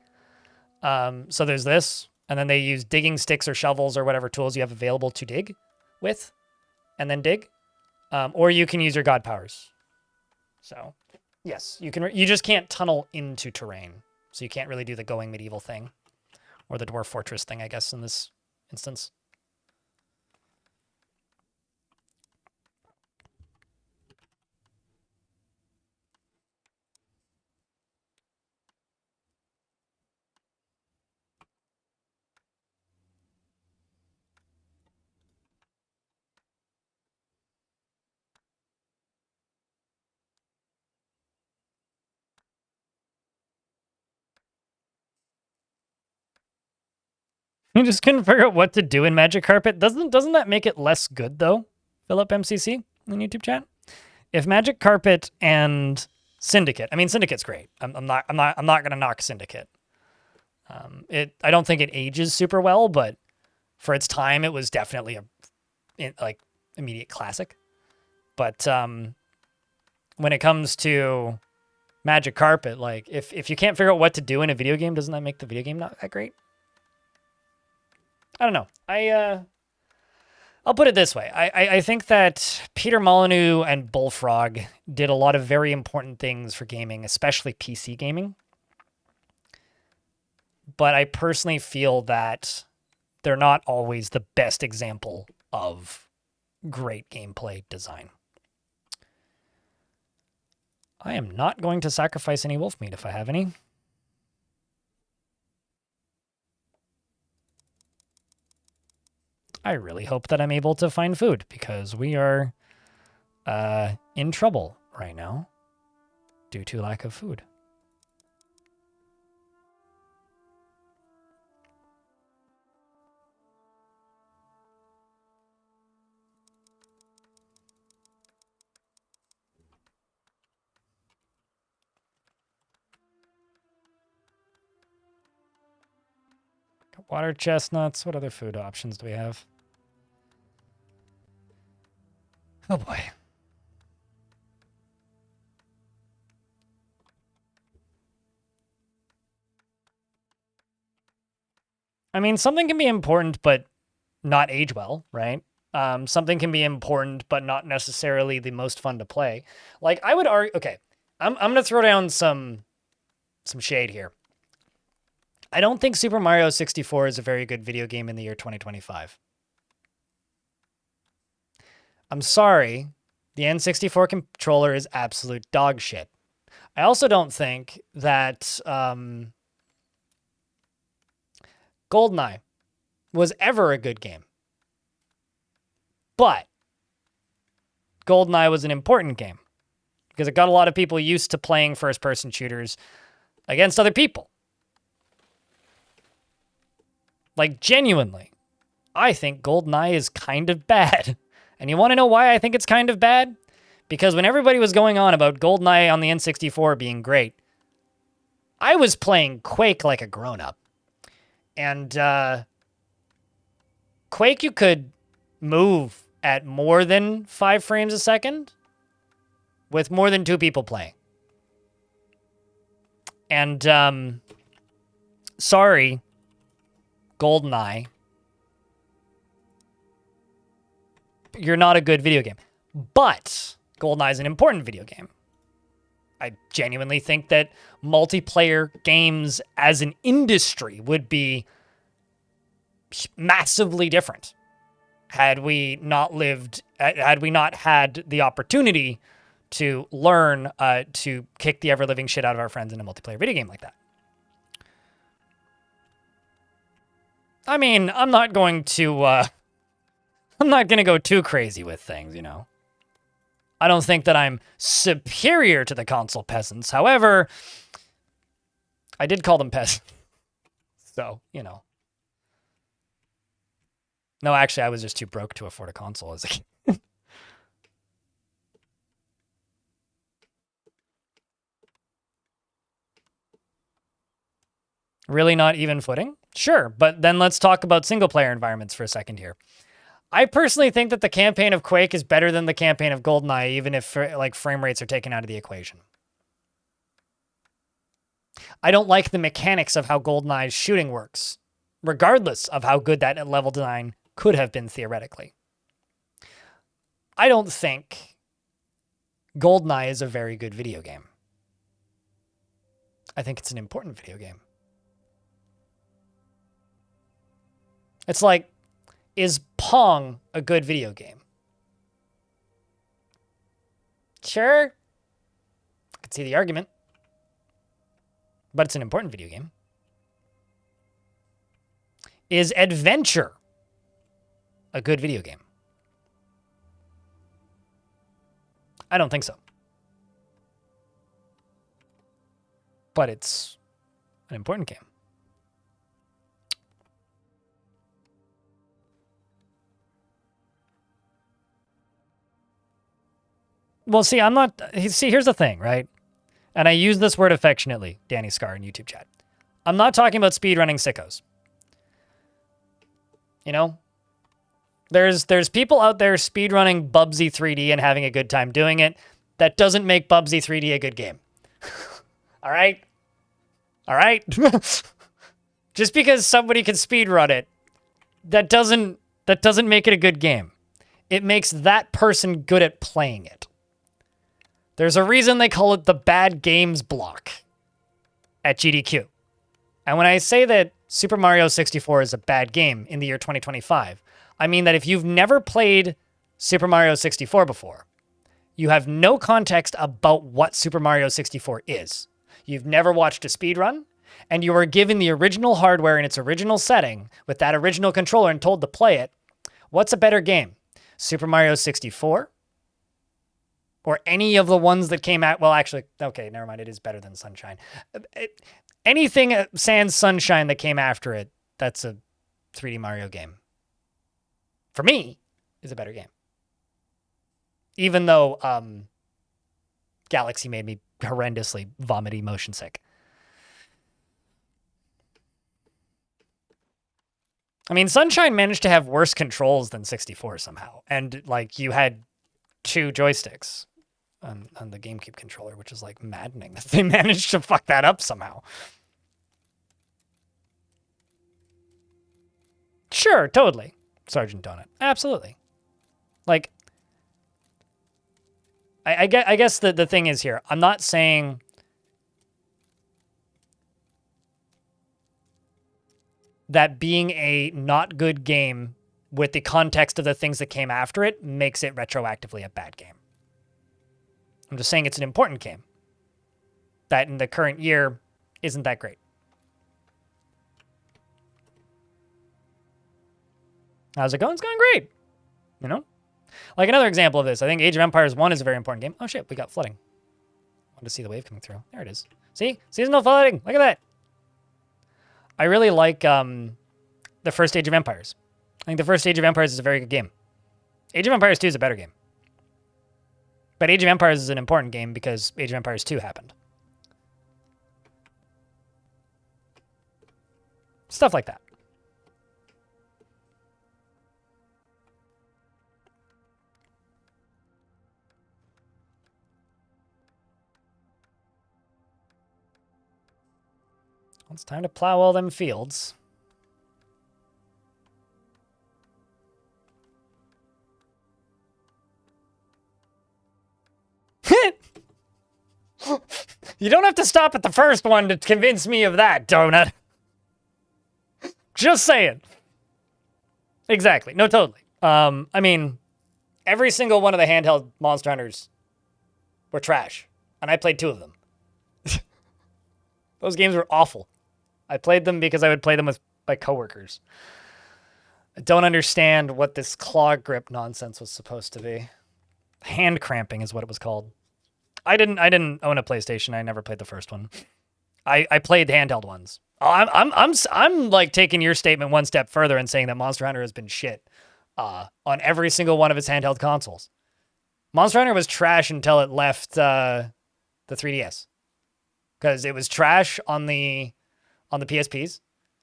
Speaker 1: So there's this, and then they use digging sticks or shovels or whatever tools you have available to dig with, and then dig. Or you can use your god powers. So yes, you can. You just can't tunnel into terrain, so you can't really do the going medieval thing. Or the dwarf fortress thing, I guess, in this instance. You just couldn't figure out what to do in Magic Carpet. Doesn't that make it less good though? Philip MCC in YouTube chat. If Magic Carpet and Syndicate, I mean Syndicate's great. I'm not gonna knock Syndicate. I don't think it ages super well, but for its time, it was definitely a immediate classic. But when it comes to Magic Carpet, like if you can't figure out what to do in a video game, doesn't that make the video game not that great? I don't know. I'll put it this way. I think that Peter Molyneux and Bullfrog did a lot of very important things for gaming, especially PC gaming. But I personally feel that they're not always the best example of great gameplay design. I am not going to sacrifice any wolf meat if I have any. I really hope that I'm able to find food because we are in trouble right now due to lack of food. Water chestnuts. What other food options do we have? Oh boy. I mean, something can be important but not age well, right? Something can be important but not necessarily the most fun to play. Like I would argue, okay, I'm gonna throw down some shade here. I don't think Super Mario 64 is a very good video game in the year 2025. I'm sorry, the N64 controller is absolute dog shit. I also don't think that GoldenEye was ever a good game. But GoldenEye was an important game because it got a lot of people used to playing first-person shooters against other people. Like, genuinely, I think GoldenEye is kind of bad. And you want to know why I think it's kind of bad? Because when everybody was going on about GoldenEye on the N64 being great, I was playing Quake like a grown-up. And Quake, you could move at more than 5 frames a second with more than 2 people playing. And, sorry, GoldenEye, you're not a good video game. But GoldenEye is an important video game. I genuinely think that multiplayer games as an industry would be massively different had we not had the opportunity to learn to kick the ever-living shit out of our friends in a multiplayer video game like that. I mean, I'm not going to go too crazy with things, you know. I don't think that I'm superior to the console peasants. However, I did call them peasants. So, you know. No, actually, I was just too broke to afford a console as a kid. Really not even footing? Sure, but then let's talk about single-player environments for a second here. I personally think that the campaign of Quake is better than the campaign of GoldenEye, even if like frame rates are taken out of the equation. I don't like the mechanics of how GoldenEye's shooting works, regardless of how good that level design could have been theoretically. I don't think GoldenEye is a very good video game. I think it's an important video game. It's like, is Pong a good video game? Sure. I could see the argument. But it's an important video game. Is Adventure a good video game? I don't think so. But it's an important game. Well, see, I'm not... See, here's the thing, right? And I use this word affectionately, Danny Scar in YouTube chat. I'm not talking about speedrunning sickos. You know? There's people out there speedrunning Bubsy 3D and having a good time doing it. That doesn't make Bubsy 3D a good game. All right? All right? Just because somebody can speedrun it, that doesn't make it a good game. It makes that person good at playing it. There's a reason they call it the bad games block at GDQ. And when I say that Super Mario 64 is a bad game in the year 2025, I mean that if you've never played Super Mario 64 before, you have no context about what Super Mario 64 is. You've never watched a speedrun, and you were given the original hardware in its original setting with that original controller and told to play it. What's a better game? Super Mario 64? Or any of the ones that came out? Well, actually, okay, never mind. It is better than Sunshine. Anything sans Sunshine that came after it, that's a 3D Mario game. For me, is a better game. Even though Galaxy made me horrendously vomity motion sick. I mean, Sunshine managed to have worse controls than 64 somehow. And, like, you had 2 joysticks on the GameCube controller, which is, like, maddening that they managed to fuck that up somehow. Sure, totally, Sergeant Donut. Absolutely. Like, I guess the thing is here, I'm not saying that being a not good game with the context of the things that came after it makes it retroactively a bad game. I'm just saying it's an important game that in the current year isn't that great. How's it going? It's going great. You know? Like another example of this, I think Age of Empires 1 is a very important game. Oh shit, we got flooding. Wanted to see the wave coming through. There it is. See? Seasonal flooding. Look at that. I really like the first Age of Empires. I think the first Age of Empires is a very good game. Age of Empires 2 is a better game. But Age of Empires is an important game because Age of Empires 2 happened. Stuff like that. Well, it's time to plow all them fields. You don't have to stop at the first one to convince me of that, Donut. Just saying. Exactly. No, totally. I mean, every single one of the handheld Monster Hunters were trash. And I played 2 of them. Those games were awful. I played them because I would play them with my coworkers. I don't understand what this claw grip nonsense was supposed to be. Hand cramping is what it was called. I didn't own a PlayStation. I never played the first one. I played handheld ones. I'm like taking your statement one step further and saying that Monster Hunter has been shit on every single one of its handheld consoles. Monster Hunter was trash until it left the 3DS, because it was trash on the PSPs,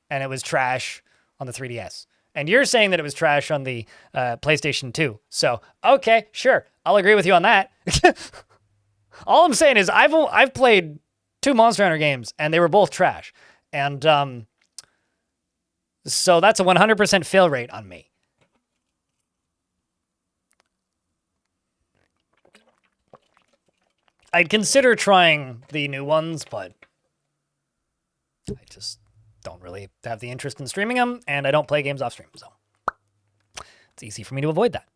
Speaker 1: and it was trash on the 3DS. And you're saying that it was trash on the PlayStation 2. So okay, sure, I'll agree with you on that. All I'm saying is I've played 2 Monster Hunter games, and they were both trash. And so that's a 100% fail rate on me. I'd consider trying the new ones, but I just don't really have the interest in streaming them, and I don't play games off stream, so it's easy for me to avoid that.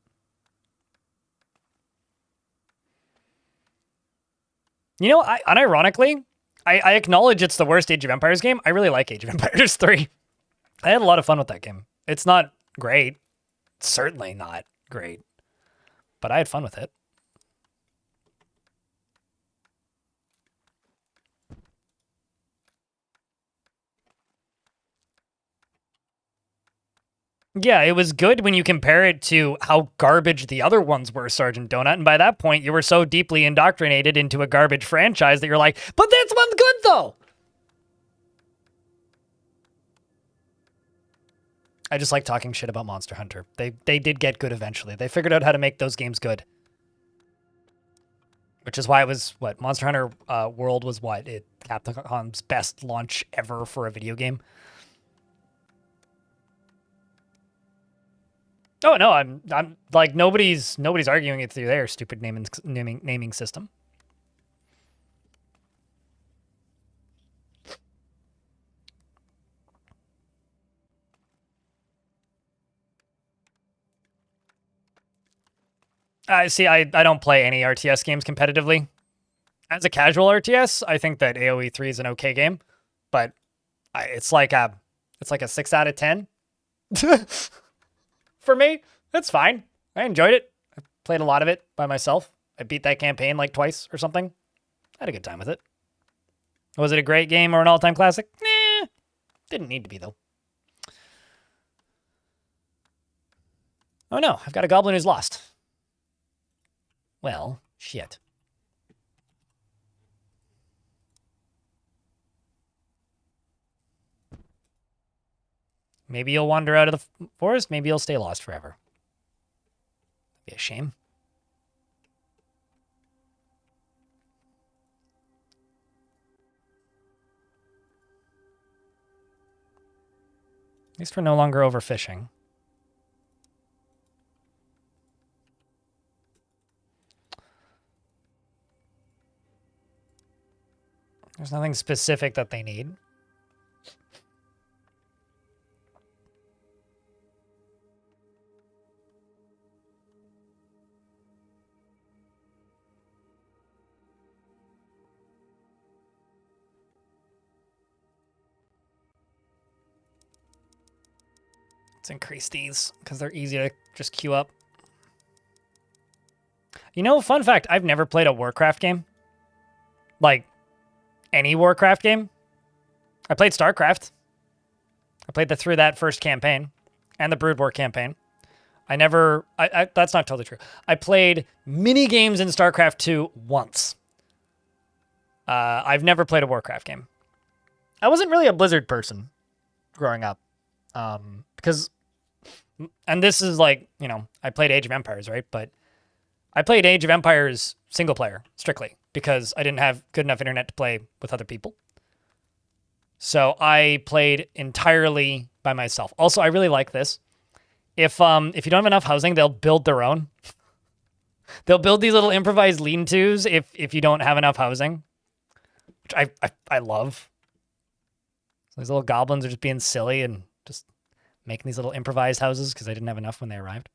Speaker 1: You know, unironically, I acknowledge it's the worst Age of Empires game. I really like Age of Empires 3. I had a lot of fun with that game. It's not great. It's certainly not great. But I had fun with it. Yeah, it was good when you compare it to how garbage the other ones were, Sergeant Donut. And by that point, you were so deeply indoctrinated into a garbage franchise that you're like, but this one's good, though. I just like talking shit about Monster Hunter. They did get good eventually. They figured out how to make those games good. Which is why it was, what, Monster Hunter World was what? Capcom's best launch ever for a video game. Oh no, I'm like nobody's arguing it through their stupid naming system. See, I don't play any RTS games competitively. As a casual RTS, I think that AoE 3 is an okay game, but it's like a 6 out of 10. For me, that's fine. I enjoyed it. I played a lot of it by myself. I beat that campaign like twice or something. I had a good time with it. Was it a great game or an all-time classic? Nah, didn't need to be, though. Oh no, I've got a goblin who's lost. Well, shit. Maybe you'll wander out of the forest. Maybe you'll stay lost forever. That'd be a shame. At least we're no longer overfishing. There's nothing specific that they need. Let's increase these because they're easy to just queue up. You know, fun fact, I've never played a Warcraft game. Like, any Warcraft game. I played StarCraft. I played through that first campaign and the Brood War campaign. That's not totally true. I played mini games in StarCraft 2 once. I've never played a Warcraft game. I wasn't really a Blizzard person growing up. Because, and this is like, you know, I played Age of Empires, right? But I played Age of Empires single player, strictly, because I didn't have good enough internet to play with other people. So I played entirely by myself. Also, I really like this. If you don't have enough housing, they'll build their own. They'll build these little improvised lean-tos if you don't have enough housing, which I love. So these little goblins are just being silly and just making these little improvised houses because I didn't have enough when they arrived.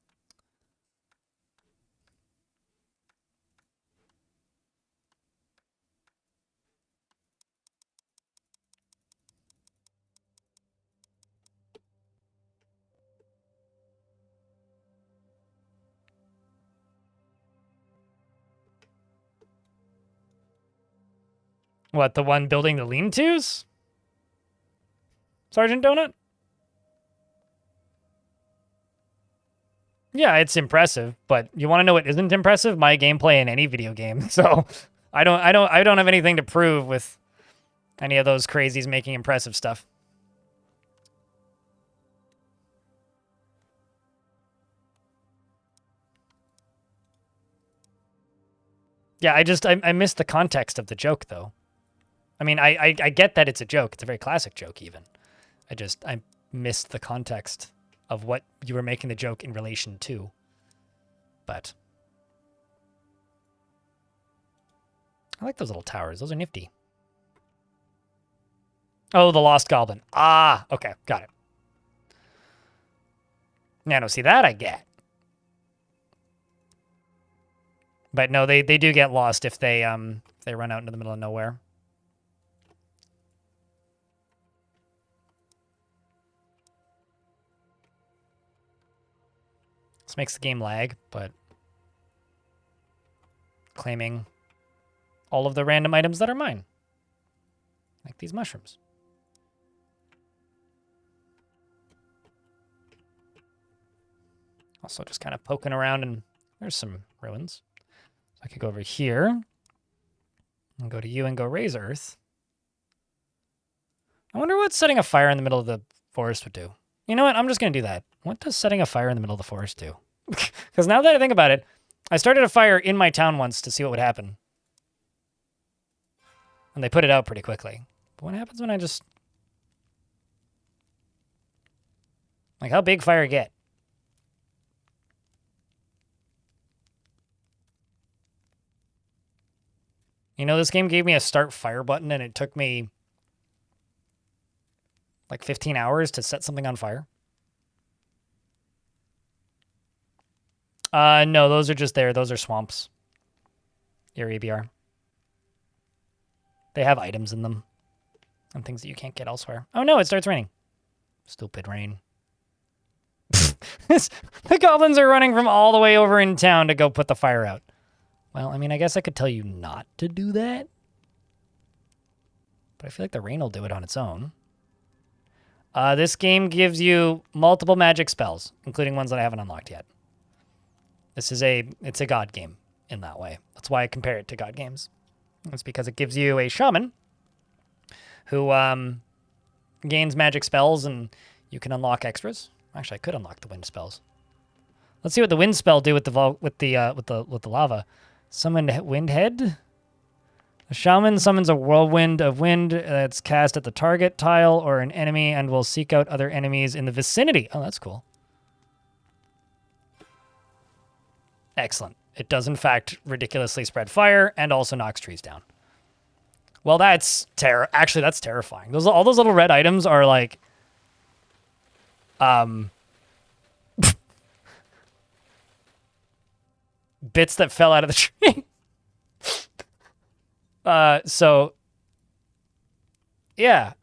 Speaker 1: What, the one building the lean-tos? Sergeant Donut? Yeah, it's impressive, but you want to know what isn't impressive? My gameplay in any video game. So I don't have anything to prove with any of those crazies making impressive stuff. Yeah, I missed the context of the joke, though. I mean, I get that it's a joke. It's a very classic joke, even. I missed the context of what you were making the joke in relation to. But I like those little towers. Those are nifty. Oh, the Lost Goblin. Ah, okay, got it. Yeah, no, see, that I get. But no, they do get lost if they run out into the middle of nowhere. This makes the game lag, but claiming all of the random items that are mine. Like these mushrooms. Also just kind of poking around, and there's some ruins. So I could go over here and go to you and go raise earth. I wonder what setting a fire in the middle of the forest would do. You know what? I'm just going to do that. What does setting a fire in the middle of the forest do? Because now that I think about it, I started a fire in my town once to see what would happen. And they put it out pretty quickly. But what happens when I just... Like, how big fire get? You know, this game gave me a start fire button, and it took me like 15 hours to set something on fire. No, those are just there. Those are swamps. Your EBR. They have items in them and things that you can't get elsewhere. Oh no, it starts raining. Stupid rain. The goblins are running from all the way over in town to go put the fire out. Well, I mean, I guess I could tell you not to do that. But I feel like the rain will do it on its own. This game gives you multiple magic spells, including ones that I haven't unlocked yet. It's a god game in that way. That's why I compare it to god games. It's because it gives you a shaman who gains magic spells, and you can unlock extras. Actually, I could unlock the wind spells. Let's see what the wind spell do with the lava. Summon Windhead. The shaman summons a whirlwind of wind that's cast at the target tile or an enemy and will seek out other enemies in the vicinity. Oh, that's cool. Excellent. It does, in fact, ridiculously spread fire and also knocks trees down. Well, that's actually, that's terrifying. All those little red items are like... bits that fell out of the tree. So... Yeah,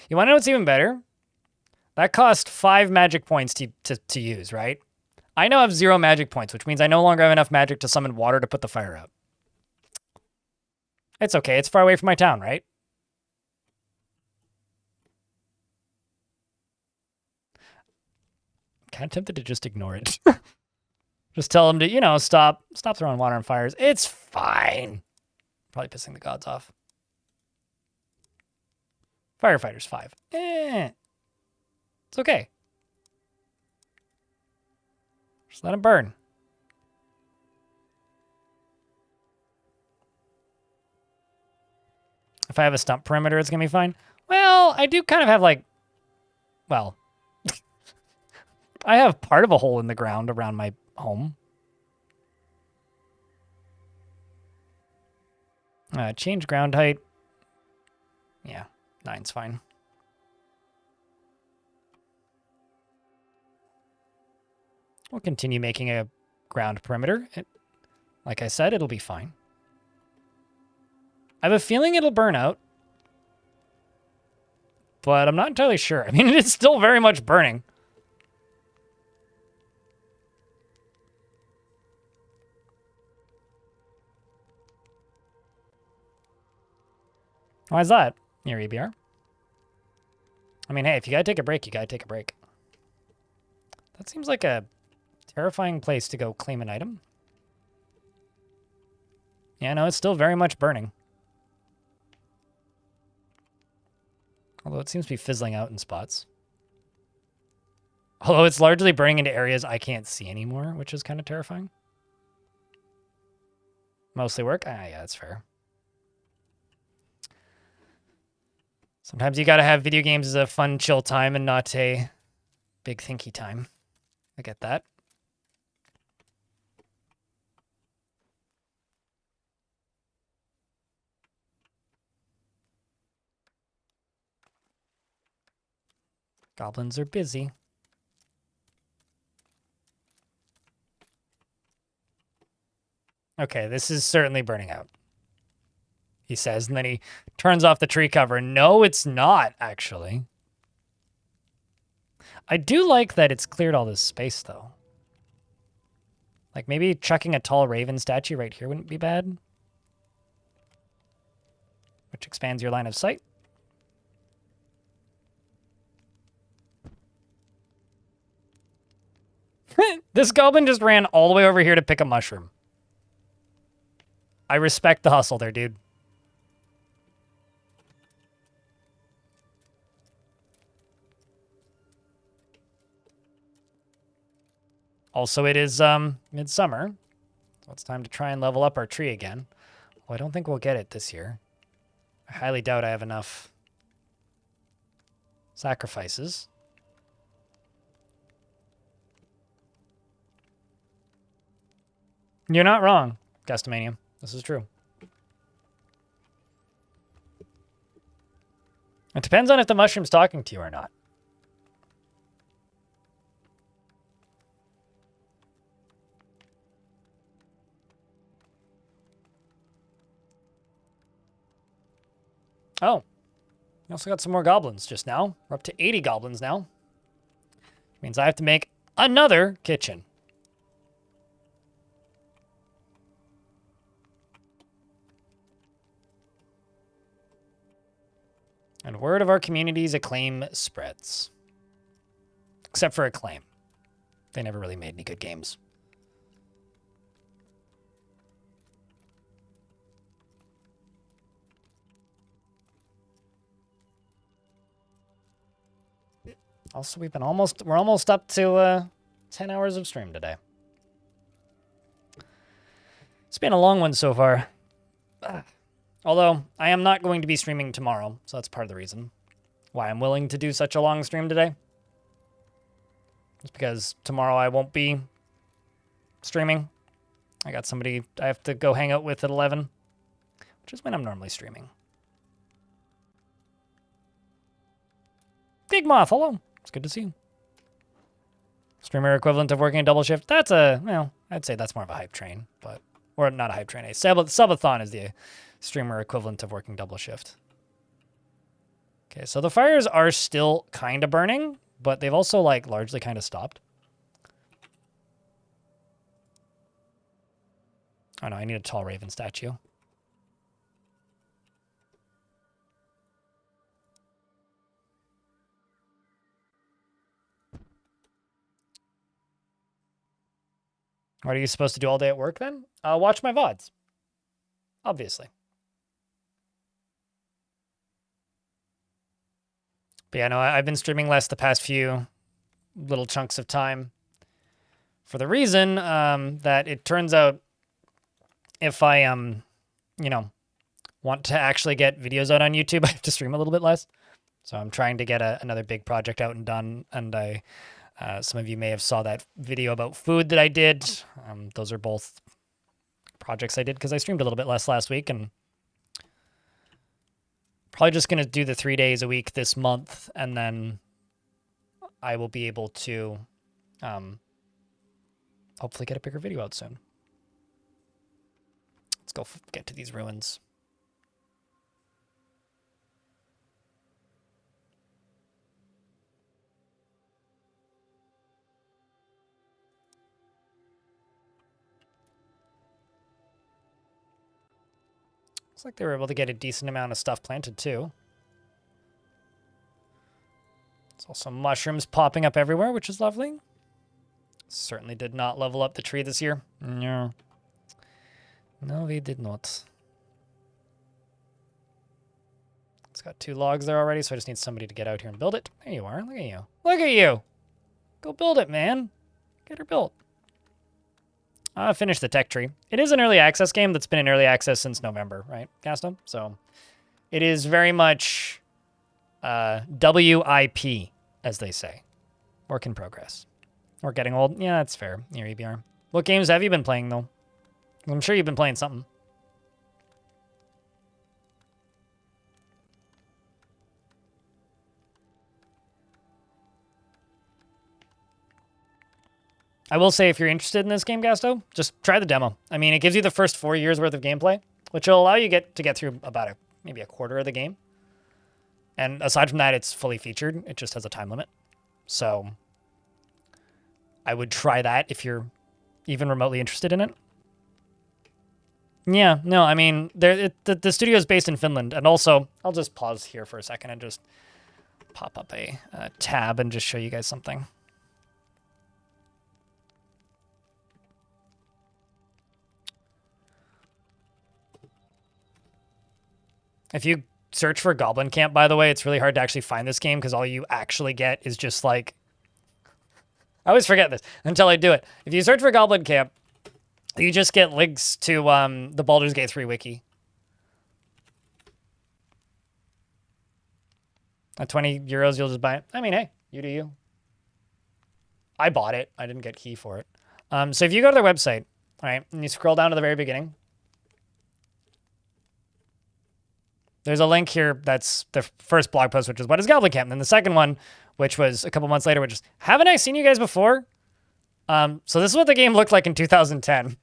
Speaker 1: you want to know what's even better? That cost 5 magic points to use, right? I now have 0 magic points, which means I no longer have enough magic to summon water to put the fire out. It's okay. It's far away from my town, right? I'm kind of tempted to just ignore it. Just tell them to, you know, stop throwing water on fires. It's fine. Probably pissing the gods off. Firefighters 5. It's okay. Just let them burn. If I have a stump perimeter, it's going to be fine. Well, I do kind of have like... Well... I have part of a hole in the ground around my home. Change ground height. Yeah, 9's fine. We'll continue making a ground perimeter. Like I said, it'll be fine. I have a feeling it'll burn out. But I'm not entirely sure. I mean, it's still very much burning. Why is that? Near EBR? I mean, hey, if you gotta take a break, you gotta take a break. That seems like a terrifying place to go claim an item. Yeah, no, it's still very much burning. Although it seems to be fizzling out in spots. Although it's largely burning into areas I can't see anymore, which is kind of terrifying. Mostly work? Ah, yeah, that's fair. Sometimes you gotta have video games as a fun, chill time and not a big thinky time. I get that. Goblins are busy. Okay, this is certainly burning out, he says, and then he turns off the tree cover. No, it's not, actually. I do like that it's cleared all this space, though. Like, maybe chucking a tall raven statue right here wouldn't be bad. Which expands your line of sight. This goblin just ran all the way over here to pick a mushroom. I respect the hustle there, dude. Also, it is midsummer, so it's time to try and level up our tree again. Well, I don't think we'll get it this year. I highly doubt I have enough sacrifices. You're not wrong, Gustomania. This is true. It depends on if the mushroom's talking to you or not. Oh, we also got some more goblins just now. We're up to 80 goblins now. Means I have to make another kitchen. And word of our community's Acclaim spreads. Except for Acclaim. They never really made any good games. Also, we're almost up to 10 hours of stream today. It's been a long one so far. Although, I am not going to be streaming tomorrow, so that's part of the reason why I'm willing to do such a long stream today. It's because tomorrow I won't be streaming. I got somebody I have to go hang out with at 11, which is when I'm normally streaming. Big Moth, hello. It's good to see you. Streamer equivalent of working a double shift. That's well, I'd say that's more of a hype train, but, or not a hype train. A subathon is the streamer equivalent of working double shift. Okay, so the fires are still kind of burning, but they've also like largely kind of stopped. Oh no, I need a tall raven statue. What are you supposed to do all day at work then? Watch my VODs. Obviously. But yeah, no, I've been streaming less the past few little chunks of time for the reason that it turns out if I, you know, want to actually get videos out on YouTube, I have to stream a little bit less. So I'm trying to get another big project out and done. And some of you may have saw that video about food that I did. Those are both projects I did because I streamed a little bit less last week, and probably just going to do the 3 days a week this month, and then I will be able to hopefully get a bigger video out soon. Let's go get to these ruins. Looks like they were able to get a decent amount of stuff planted too. There's also mushrooms popping up everywhere, which is lovely. Certainly did not level up the tree this year. No. No, we did not. It's got 2 logs there already, so I just need somebody to get out here and build it. There you are. Look at you. Look at you. Go build it, man. Get her built. Finish the tech tree. It is an early access game that's been in early access since November, right, Gaston? So it is very much WIP, as they say. Work in progress. We're getting old. Yeah, that's fair. Here, EBR. What games have you been playing, though? I'm sure you've been playing something. I will say, if you're interested in this game, Gasto, just try the demo. I mean, it gives you the first 4 years worth of gameplay, which will allow you to get through about maybe a quarter of the game. And aside from that, it's fully featured. It just has a time limit. So I would try that if you're even remotely interested in it. Yeah, no, I mean, the studio is based in Finland. And also, I'll just pause here for a second and just pop up a tab and just show you guys something. If you search for Goblin Camp, by the way, it's really hard to actually find this game because all you actually get is just like... I always forget this until I do it. If you search for Goblin Camp, you just get links to the Baldur's Gate 3 wiki. At 20 euros, you'll just buy it. I mean, hey, you do you. I bought it. I didn't get key for it. So if you go to their website, all right, and you scroll down to the very beginning, there's a link here that's the first blog post, which is what is Goblin Camp? And then the second one, which was a couple months later, which is, haven't I seen you guys before? So this is what the game looked like in 2010.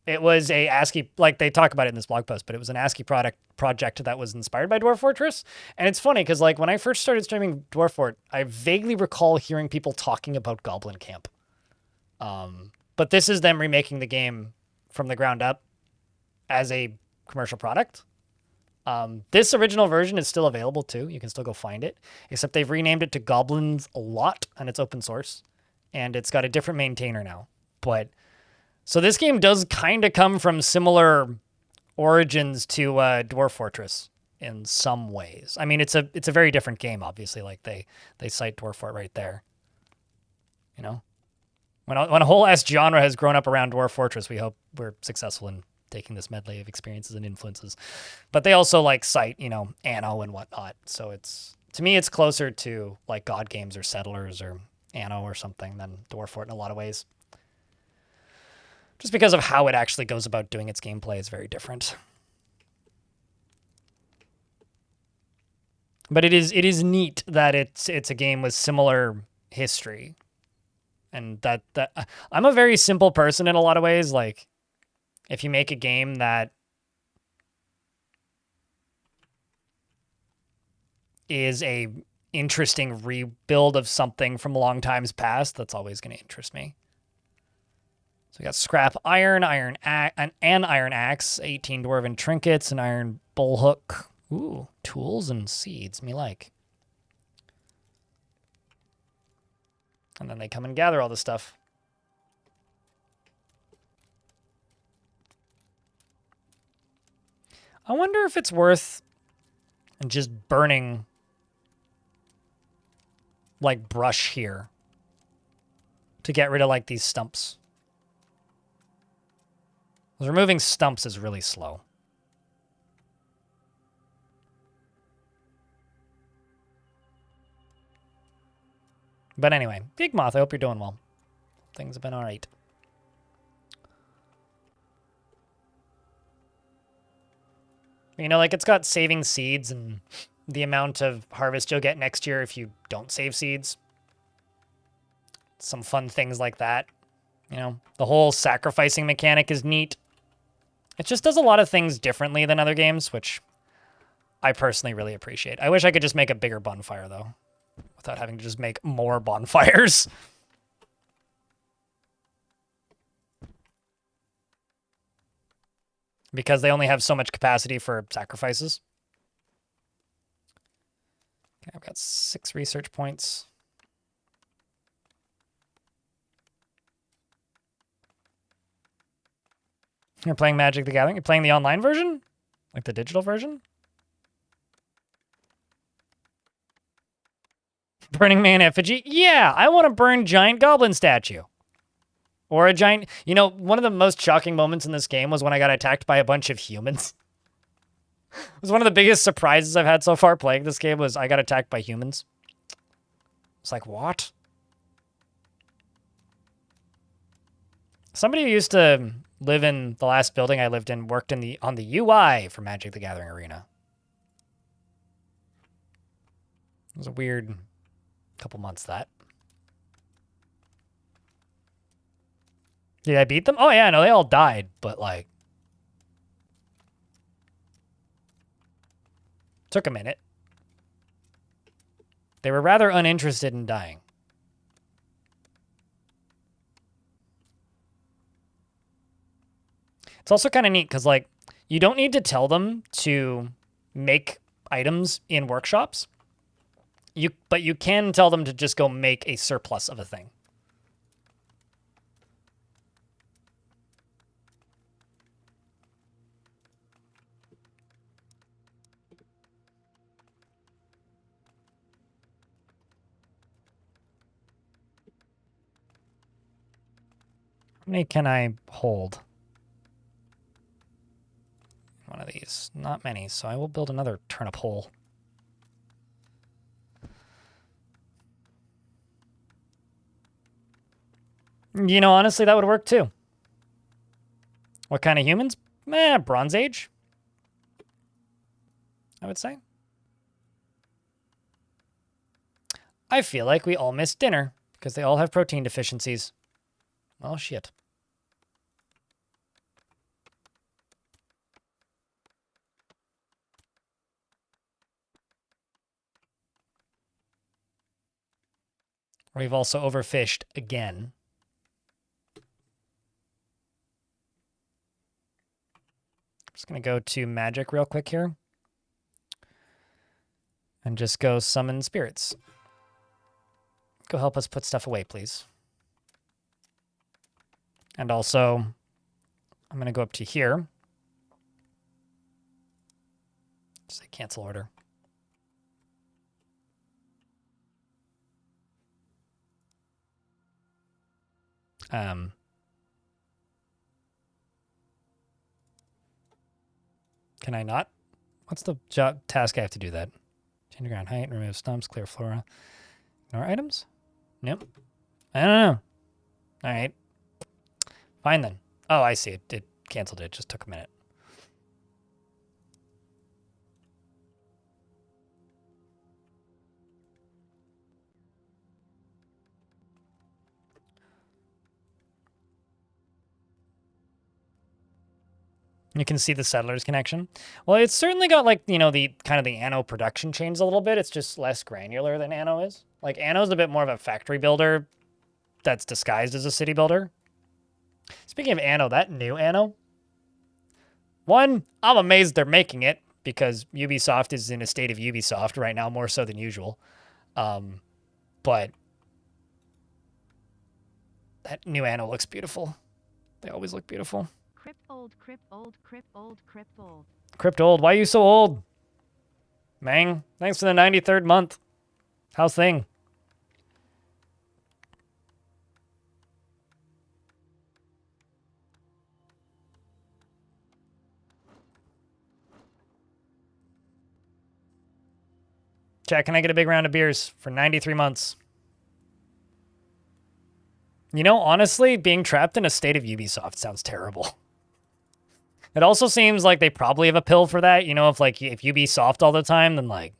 Speaker 1: It was a ASCII, like they talk about it in this blog post, but it was an ASCII project that was inspired by Dwarf Fortress. And it's funny because like when I first started streaming Dwarf Fort, I vaguely recall hearing people talking about Goblin Camp. But this is them remaking the game from the ground up as a commercial product. This original version is still available too. You can still go find it, except they've renamed it to Goblins a lot and it's open source and it's got a different maintainer now. But so this game does kind of come from similar origins to Dwarf Fortress in some ways. I mean, it's a very different game, obviously. Like they cite Dwarf Fort right there. You know, when a whole genre has grown up around Dwarf Fortress, we hope we're successful in taking this medley of experiences and influences. But they also like cite, you know, Anno and whatnot. So to me, it's closer to like God Games or Settlers or Anno or something than Dwarf Fort in a lot of ways. Just because of how it actually goes about doing its gameplay is very different. But it is neat that it's a game with similar history. And that I'm a very simple person in a lot of ways. Like, if you make a game that is a interesting rebuild of something from long times past, that's always going to interest me. So we got scrap iron, an iron axe, 18 dwarven trinkets, an iron bullhook. Ooh, tools and seeds, me like. And then they come and gather all the stuff. I wonder if it's worth just burning like brush here to get rid of like these stumps. Because removing stumps is really slow. But anyway, Big Moth, I hope you're doing well. Things have been all right. You know, like it's got saving seeds and the amount of harvest you'll get next year if you don't save seeds. Some fun things like that. You know, the whole sacrificing mechanic is neat. It just does a lot of things differently than other games, which I personally really appreciate. I wish I could just make a bigger bonfire, though, without having to just make more bonfires. because they only have so much capacity for sacrifices. Okay, I've got 6 research points. You're playing Magic the Gathering? You're playing the online version? Like the digital version? Burning Man effigy? Yeah, I want to burn giant goblin statue. Or a giant... You know, one of the most shocking moments in this game was when I got attacked by a bunch of humans. It was one of the biggest surprises I've had so far playing this game was I got attacked by humans. It's like, what? Somebody who used to live in the last building I lived in worked in on the UI for Magic the Gathering Arena. It was a weird couple months, that. Did I beat them? Oh, yeah, no, they all died, but, like... Took a minute. They were rather uninterested in dying. It's also kind of neat because, like, you don't need to tell them to make items in workshops. But you can tell them to just go make a surplus of a thing. How many can I hold? One of these. Not many, so I will build another turnip hole. You know, honestly, that would work too. What kind of humans? Bronze Age, I would say. I feel like we all missed dinner because they all have protein deficiencies. Well, shit. We've also overfished again. I'm just going to go to magic real quick here. And just go summon spirits. Go help us put stuff away, please. And also, I'm going to go up to here. Say cancel order. Can I not? What's the job task I have to do that? Change ground height, remove stumps, clear flora. Ignore items? Nope. I don't know. All right. Fine then. Oh, I see. It canceled it. It just took a minute. You can see the settlers connection. Well, it's certainly got, like, you know, the kind of the Anno production chains a little bit. It's just less granular than Anno is. Like, Anno's a bit more of a factory builder that's disguised as a city builder. Speaking of Anno, that new Anno, one, I'm amazed they're making it because Ubisoft is in a state of Ubisoft right now, more so than usual. But that new Anno looks beautiful. They always look beautiful.
Speaker 2: Crypt old, crypt old, crypt old, crypt old.
Speaker 1: Crypt old, why are you so old? Mang, thanks for the 93rd month. How's thing? Chat, can I get a big round of beers for 93 months? You know, honestly, being trapped in a state of Ubisoft sounds terrible. It also seems like they probably have a pill for that. You know, if Ubisoft all the time, then, like,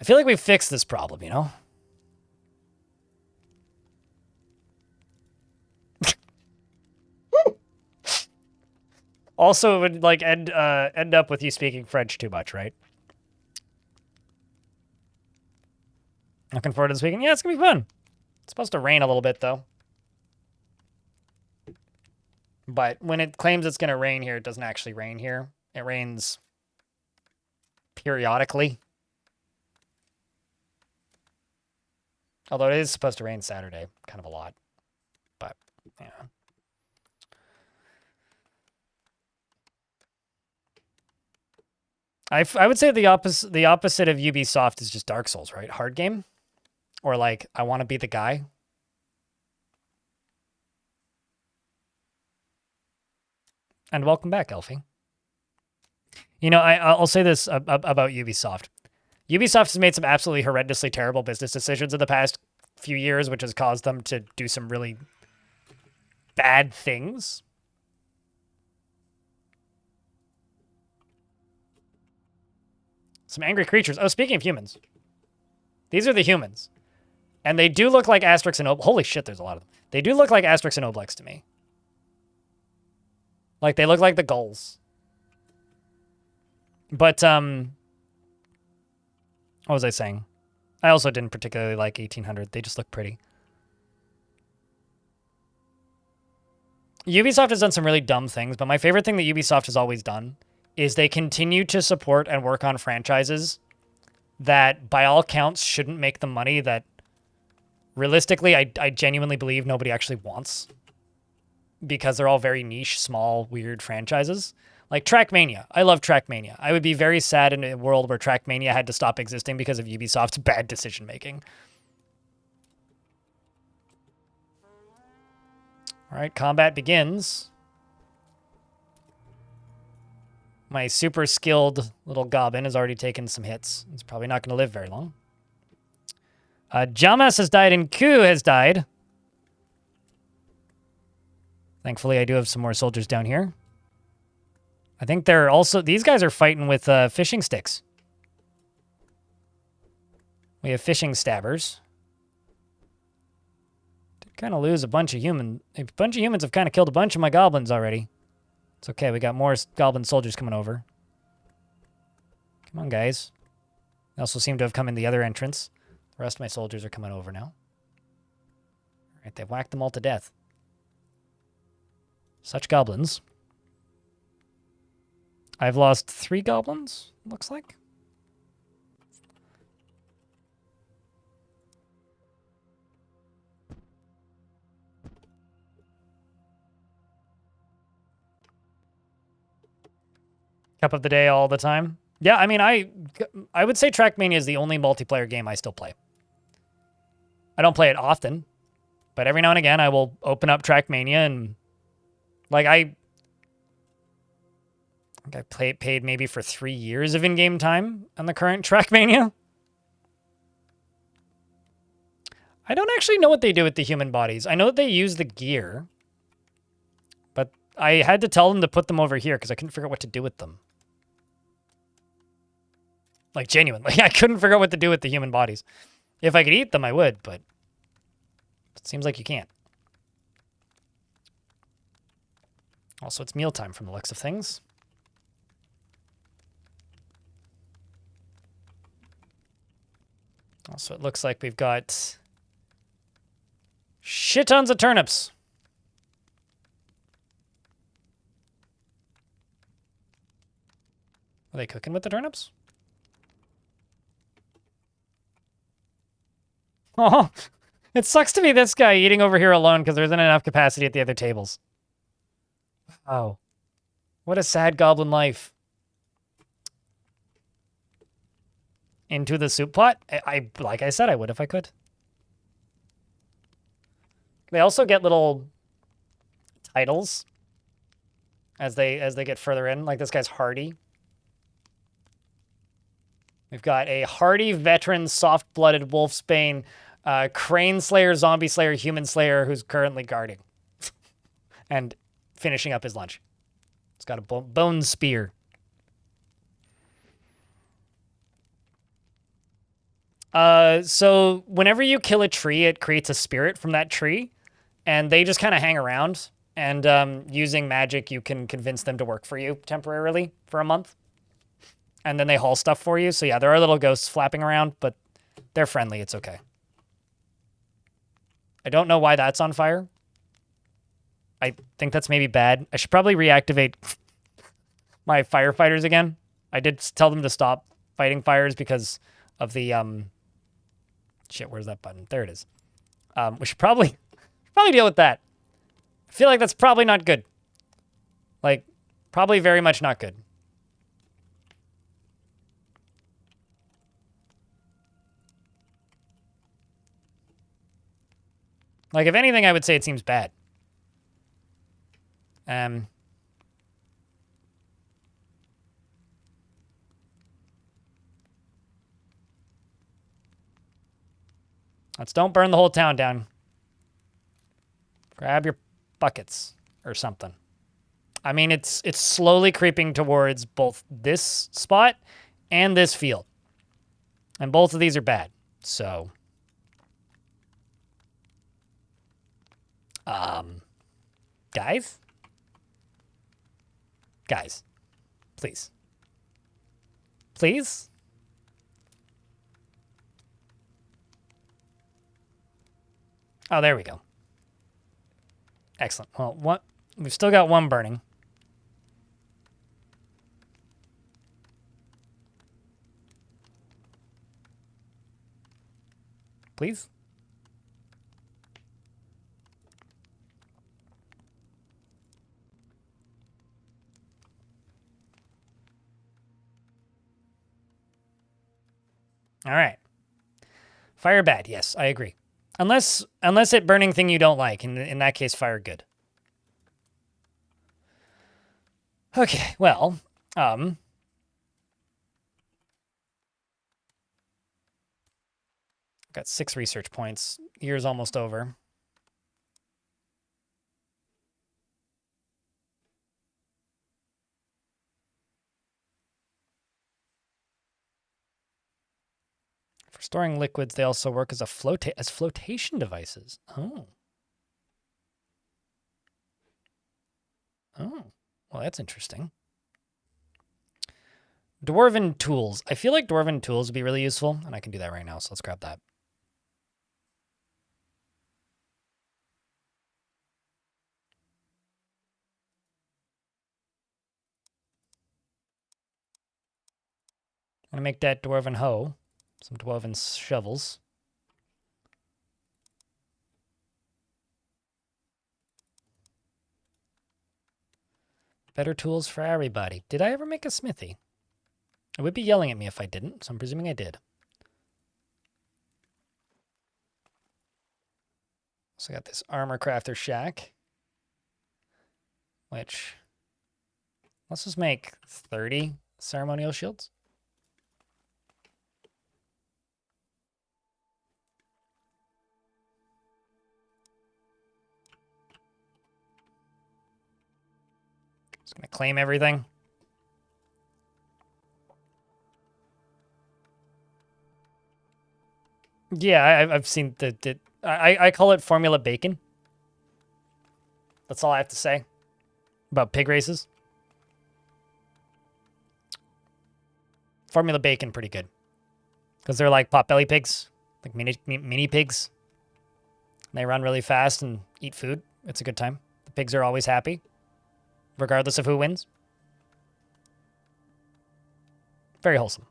Speaker 1: I feel like we've fixed this problem, you know? Also, it would, like, end up with you speaking French too much, right? Looking forward to this weekend. Yeah, it's gonna be fun. It's supposed to rain a little bit, though. But when it claims it's going to rain here, it doesn't actually rain here. It rains periodically. Although it is supposed to rain Saturday, kind of a lot. But, yeah. I would say the opposite of Ubisoft is just Dark Souls, right? Hard game? Or like, I want to be the guy. And welcome back, Elfie. You know, I'll say this about Ubisoft. Ubisoft has made some absolutely horrendously terrible business decisions in the past few years, which has caused them to do some really bad things. Some angry creatures. Oh, speaking of humans. These are the humans. And they do look like Asterix and Obelix. Holy shit, there's a lot of them. They do look like Asterix and Obelix to me. Like, they look like the gulls. But, what was I saying? I also didn't particularly like 1800. They just look pretty. Ubisoft has done some really dumb things, but my favorite thing that Ubisoft has always done is they continue to support and work on franchises that, by all counts, shouldn't make the money that, realistically, I genuinely believe nobody actually wants. Because they're all very niche, small, weird franchises. Like Trackmania. I love Trackmania. I would be very sad in a world where Trackmania had to stop existing because of Ubisoft's bad decision-making. All right, combat begins. My super skilled little Goblin has already taken some hits. He's probably not going to live very long. Jamas has died and Ku has died. Thankfully, I do have some more soldiers down here. I think they're also... These guys are fighting with fishing sticks. We have fishing stabbers. Did kind of lose a bunch of humans. A bunch of humans have kind of killed a bunch of my goblins already. It's okay. We got more goblin soldiers coming over. Come on, guys. They also seem to have come in the other entrance. The rest of my soldiers are coming over now. All right, they've whacked them all to death. Such goblins. I've lost 3 goblins, looks like. Cup of the day all the time. Yeah, I mean, I would say Trackmania is the only multiplayer game I still play. I don't play it often, but every now and again I will open up Trackmania and... Like, I paid maybe for 3 years of in-game time on the current Trackmania. I don't actually know what they do with the human bodies. I know that they use the gear, but I had to tell them to put them over here because I couldn't figure out what to do with them. Like, genuinely, I couldn't figure out what to do with the human bodies. If I could eat them, I would, but it seems like you can't. Also, it's mealtime from the looks of things. Also, it looks like we've got shit tons of turnips. Are they cooking with the turnips? Oh, it sucks to be this guy eating over here alone because there isn't enough capacity at the other tables. Oh, what a sad goblin life. Into the soup pot? I like I said, I would if I could. They also get little titles as they get further in. Like this guy's hardy. We've got a hardy veteran, soft-blooded wolfsbane, crane slayer, zombie slayer, human slayer who's currently guarding and finishing up his lunch. It's got a bone spear. So whenever you kill a tree, it creates a spirit from that tree, and they just kind of hang around. And using magic, you can convince them to work for you temporarily for a month. And then they haul stuff for you. So yeah, there are little ghosts flapping around, but they're friendly. It's okay. I don't know why that's on fire. I think that's maybe bad. I should probably reactivate my firefighters again. I did tell them to stop fighting fires because of the shit, where's that button? There it is. We should probably deal with that. I feel like that's probably not good. Like, probably very much not good. Like, if anything, I would say it seems bad. Let's don't burn the whole town down. Grab your buckets or something. I mean, it's slowly creeping towards both this spot and this field. And both of these are bad. So, guys, please. Please? Oh, there we go. Excellent. Well, we've still got one burning. Please? All right. Fire bad. Yes, I agree. Unless it burning thing you don't like. In that case, fire good. Okay, well, got 6 research points. Year's almost over. For storing liquids, they also work as flotation devices. Oh. Oh. Well, that's interesting. Dwarven tools. I feel like dwarven tools would be really useful, and I can do that right now, so let's grab that. I'm gonna make that dwarven hoe. Some dwarven shovels. Better tools for everybody. Did I ever make a smithy? It would be yelling at me if I didn't, so I'm presuming I did. So I got this armor crafter shack, which, let's just make 30 ceremonial shields. Just gonna claim everything. Yeah, I've seen I call it Formula Bacon. That's all I have to say about pig races. Formula Bacon, pretty good. Because they're like potbelly pigs. Like mini pigs. They run really fast and eat food. It's a good time. The pigs are always happy. Regardless of who wins. Very wholesome.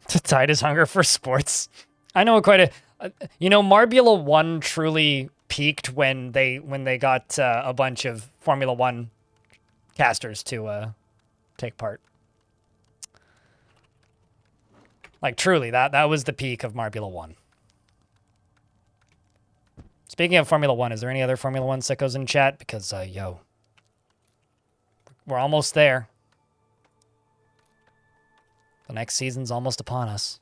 Speaker 1: To tide his hunger for sports. I know quite a... Marbula 1 truly peaked when they got a bunch of Formula 1 casters to take part. Like, truly, that was the peak of Marbula 1. Speaking of Formula 1, is there any other Formula 1 sickos in chat? Because, we're almost there. The next season's almost upon us.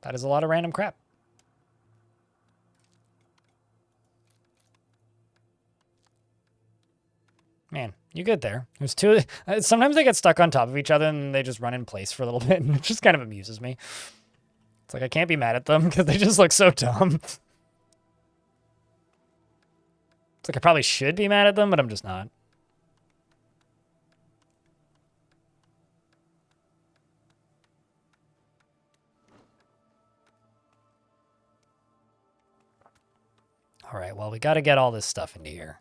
Speaker 1: That is a lot of random crap. Man, you good there. There's two. Sometimes they get stuck on top of each other and they just run in place for a little bit, and it just kind of amuses me. It's like I can't be mad at them because they just look so dumb. It's like I probably should be mad at them, but I'm just not. All right, well, we got to get all this stuff into here.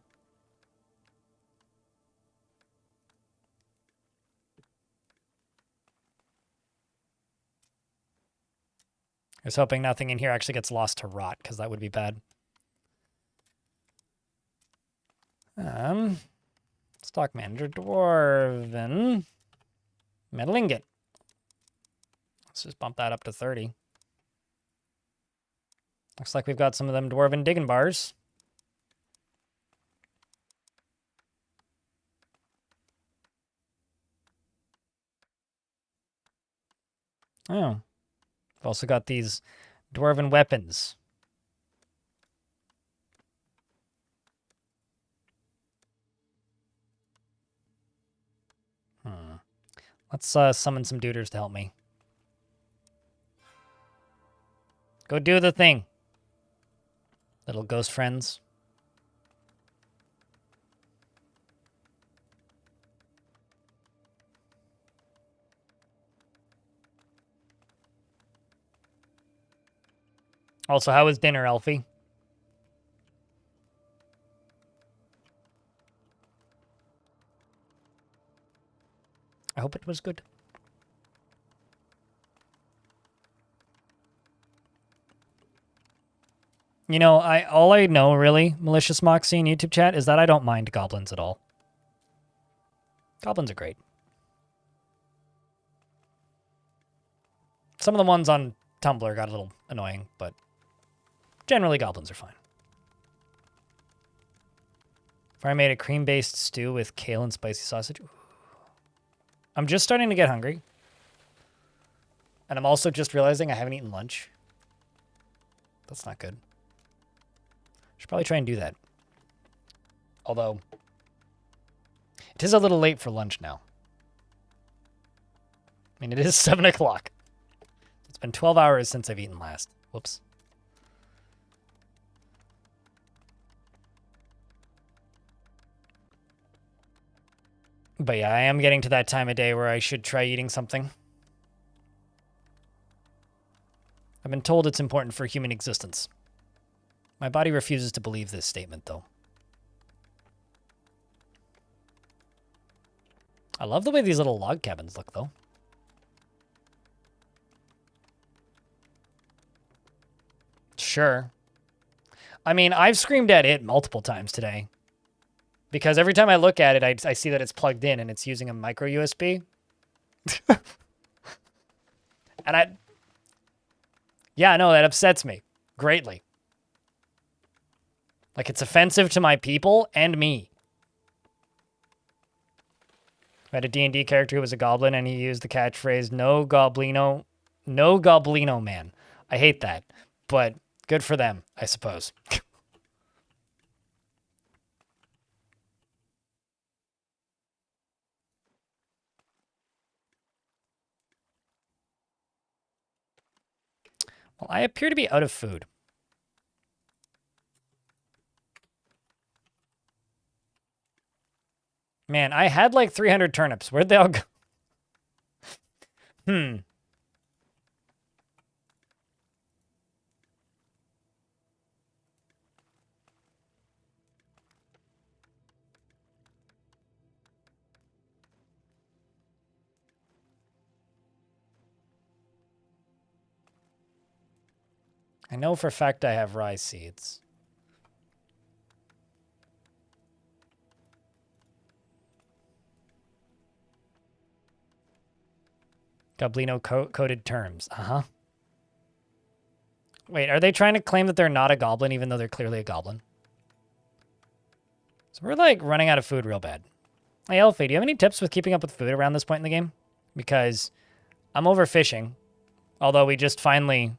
Speaker 1: I was hoping nothing in here actually gets lost to rot, because that would be bad. Stock manager, dwarven. Metal ingot. Let's just bump that up to 30. Looks like we've got some of them dwarven digging bars. Oh. We've also got these dwarven weapons. Let's summon some duders to help me. Go do the thing. Little ghost friends. Also, how was dinner, Elfie? I hope it was good. You know, all I know, really, Malicious Moxie in YouTube chat, is that I don't mind goblins at all. Goblins are great. Some of the ones on Tumblr got a little annoying, but generally goblins are fine. If I made a cream-based stew with kale and spicy sausage. Ooh. I'm just starting to get hungry. And I'm also just realizing I haven't eaten lunch. That's not good. Should probably try and do that. Although, it is a little late for lunch now. I mean, it is 7 o'clock. It's been 12 hours since I've eaten last. Whoops. But yeah, I am getting to that time of day where I should try eating something. I've been told it's important for human existence. My body refuses to believe this statement, though. I love the way these little log cabins look, though. Sure. I mean, I've screamed at it multiple times today. Because every time I look at it, I see that it's plugged in and it's using a micro USB. And yeah, no, that upsets me greatly. Like, it's offensive to my people and me. I had a D&D character who was a goblin and he used the catchphrase, no goblino man. I hate that, but good for them, I suppose. Well, I appear to be out of food. Man, I had like 300 turnips. Where'd they all go? I know for a fact I have rye seeds. Goblino coded terms. Uh-huh. Wait, are they trying to claim that they're not a goblin even though they're clearly a goblin? So we're like running out of food real bad. Hey, Elfie, do you have any tips with keeping up with food around this point in the game? Because I'm overfishing. Although we just finally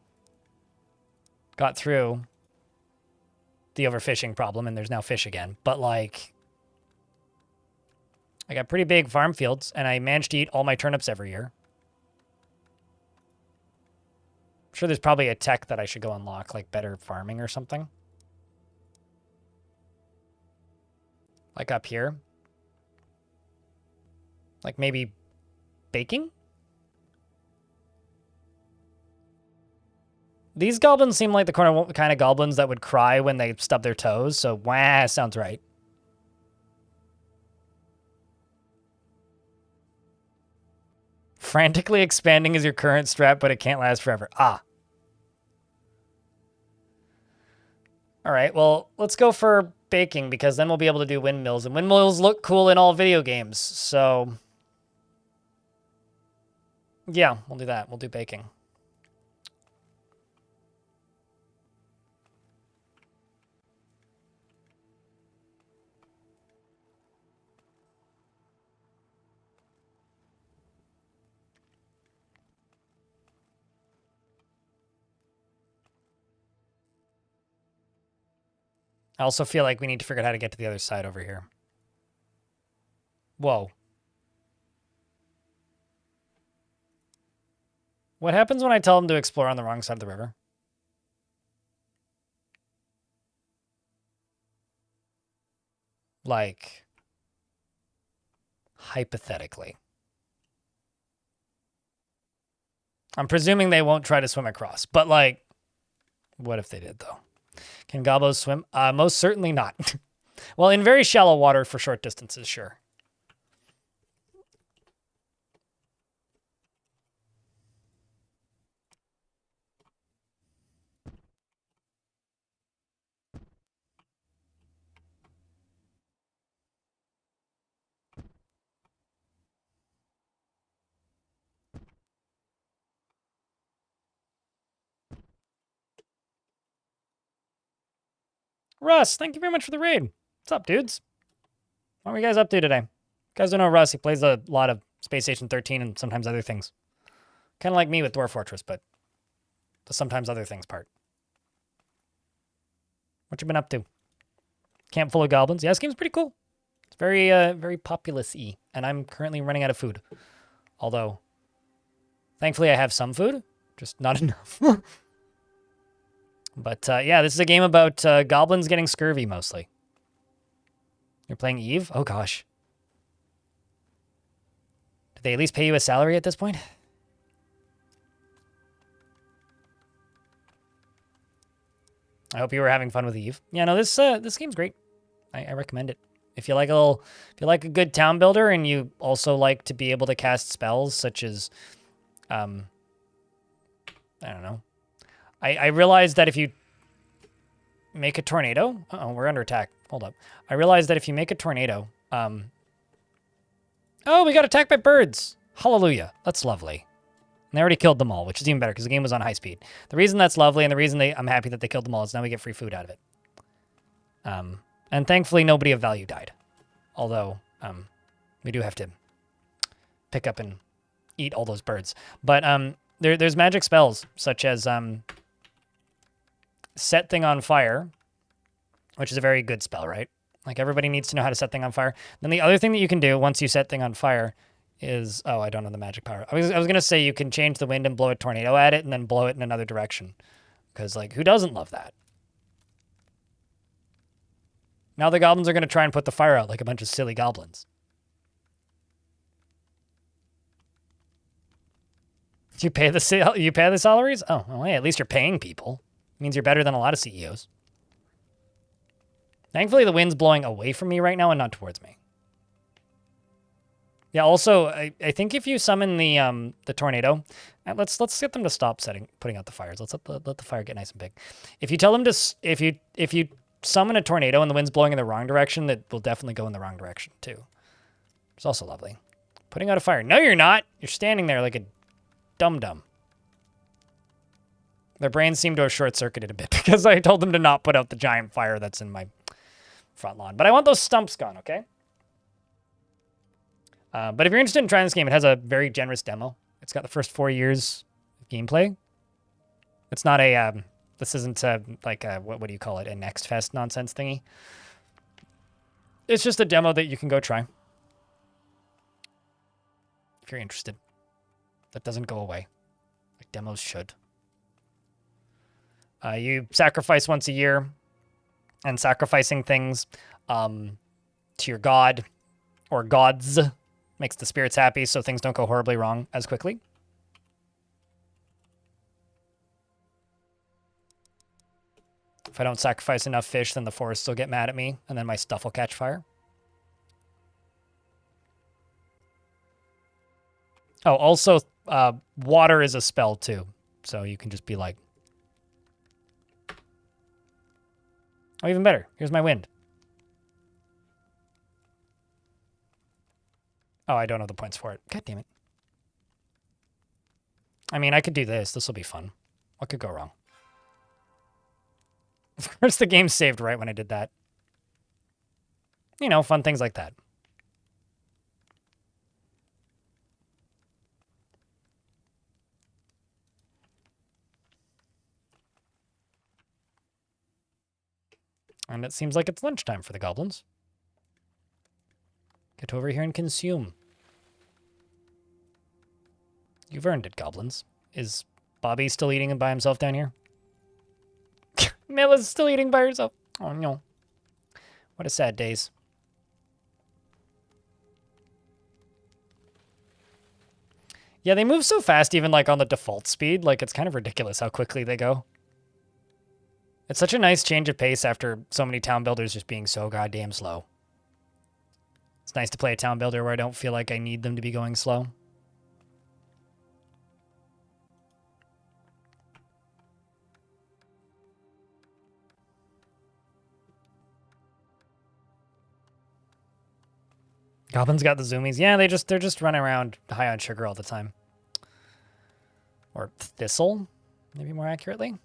Speaker 1: got through the overfishing problem and there's now fish again. But like, I got pretty big farm fields and I managed to eat all my turnips every year. I'm sure there's probably a tech that I should go unlock, like better farming or something. Like up here. Like maybe baking? These goblins seem like the kind of goblins that would cry when they stub their toes, so wah, sounds right. Frantically expanding is your current strat, but it can't last forever. Ah. All right, well, let's go for baking, because then we'll be able to do windmills, and windmills look cool in all video games, so... yeah, we'll do that. We'll do baking. I also feel like we need to figure out how to get to the other side over here. Whoa. What happens when I tell them to explore on the wrong side of the river? Like, hypothetically. I'm presuming they won't try to swim across, but like, what if they did though? Can gobos swim? Most certainly not. Well, in very shallow water for short distances, sure. Russ, thank you very much for the raid. What's up, dudes? What are you guys up to today? You guys don't know Russ. He plays a lot of Space Station 13 and sometimes other things. Kind of like me with Dwarf Fortress, but the sometimes other things part. What you been up to? Camp full of goblins. Yeah, this game's pretty cool. It's very, very populous-y, and I'm currently running out of food. Although, thankfully I have some food, just not enough. But, yeah, this is a game about goblins getting scurvy, mostly. You're playing Eve? Oh, gosh. Did they at least pay you a salary at this point? I hope you were having fun with Eve. Yeah, no, this game's great. I recommend it. If you like a good town builder and you also like to be able to cast spells such as, I don't know. I realized that if you make a tornado... Uh-oh, we're under attack. Hold up. I realized that if you make a tornado... Oh, we got attacked by birds. Hallelujah. That's lovely. And they already killed them all, which is even better because the game was on high speed. The reason that's lovely and the reason I'm happy that they killed them all is now we get free food out of it. And thankfully nobody of value died. Although, we do have to pick up and eat all those birds. But there's magic spells such as set thing on fire, which is a very good spell, right? Like everybody needs to know how to set thing on fire. Then the other thing that you can do once you set thing on fire is, oh, I don't know the magic power. I was going to say you can change the wind and blow a tornado at it and then blow it in another direction. Because, like, who doesn't love that? Now the goblins are going to try and put the fire out like a bunch of silly goblins. You pay the salaries? Oh, well, hey, at least you're paying people. It means you're better than a lot of CEOs. Thankfully, the wind's blowing away from me right now and not towards me. Yeah, also, I think if you summon the tornado, let's get them to stop putting out the fires. Let's let the fire get nice and big. If you tell them to, if you summon a tornado and the wind's blowing in the wrong direction, that will definitely go in the wrong direction too. It's also lovely. Putting out a fire. No, you're not. You're standing there like a dum-dum. Their brains seem to have short-circuited a bit because I told them to not put out the giant fire that's in my front lawn. But I want those stumps gone, okay? But if you're interested in trying this game, it has a very generous demo. It's got the first 4 years of gameplay. It's not a, this isn't like a, what do you call it, a Next Fest nonsense thingy. It's just a demo that you can go try. If you're interested. That doesn't go away. Like demos should. You sacrifice once a year. And sacrificing things to your god or gods makes the spirits happy so things don't go horribly wrong as quickly. If I don't sacrifice enough fish, then the forests will get mad at me, and then my stuff will catch fire. Oh, also, water is a spell, too. So you can just be like... Oh, even better. Here's my wind. Oh, I don't have the points for it. God damn it. I mean, I could do this. This will be fun. What could go wrong? Of course, the game saved right when I did that. You know, fun things like that. And it seems like it's lunchtime for the goblins. Get over here and consume. You've earned it, goblins. Is Bobby still eating by himself down here? Milla's still eating by herself. Oh, no. What a sad days. Yeah, they move so fast even like on the default speed. Like, it's kind of ridiculous how quickly they go. It's such a nice change of pace after so many town builders just being so goddamn slow. It's nice to play a town builder where I don't feel like I need them to be going slow. Goblins got the zoomies. Yeah, they're just running around high on sugar all the time. Or thistle, maybe more accurately.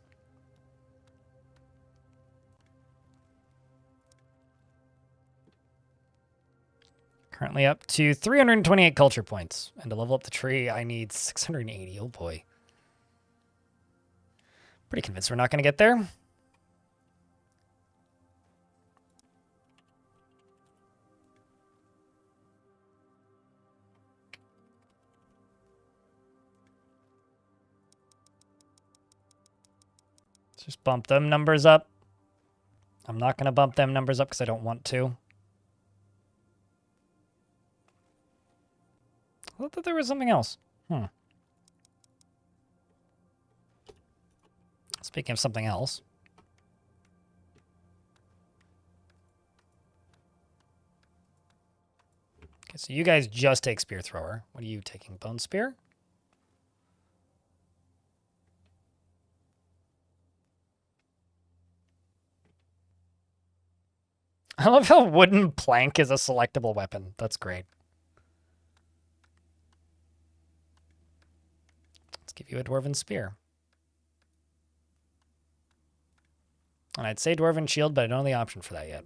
Speaker 1: Currently up to 328 culture points. And to level up the tree, I need 680. Oh boy. Pretty convinced we're not going to get there. Let's just bump them numbers up. I'm not going to bump them numbers up because I don't want to. I thought that there was something else. Speaking of something else. Okay, so you guys just take Spear Thrower. What are you taking? Bone Spear? I love how wooden plank is a selectable weapon. That's great. Let's give you a Dwarven Spear. And I'd say Dwarven Shield, but I don't have the option for that yet.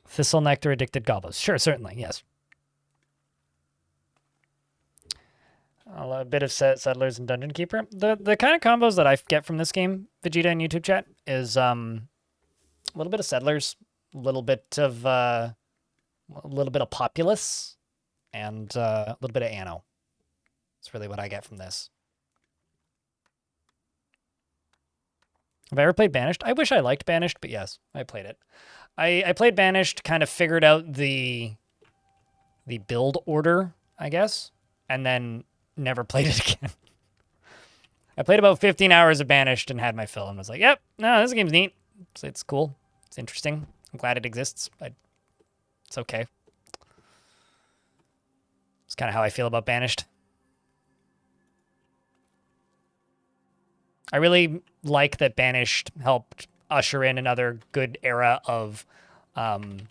Speaker 1: Thistle Nectar Addicted Gobblers. Sure, certainly, yes. A bit of Settlers and Dungeon Keeper. The kind of combos that I get from this game, Vegeta and YouTube chat, is a little bit of Settlers, a little bit of Populace, and a little bit of Anno. That's really what I get from this. Have I ever played Banished? I wish I liked Banished, but yes, I played it. I played Banished, kind of figured out the build order, I guess, and then never played it again. I played about 15 hours of Banished and had my fill and was like, yep, no, this game's neat. It's cool. It's interesting. I'm glad it exists. It's okay. It's kind of how I feel about Banished. I really like that Banished helped usher in another good era of town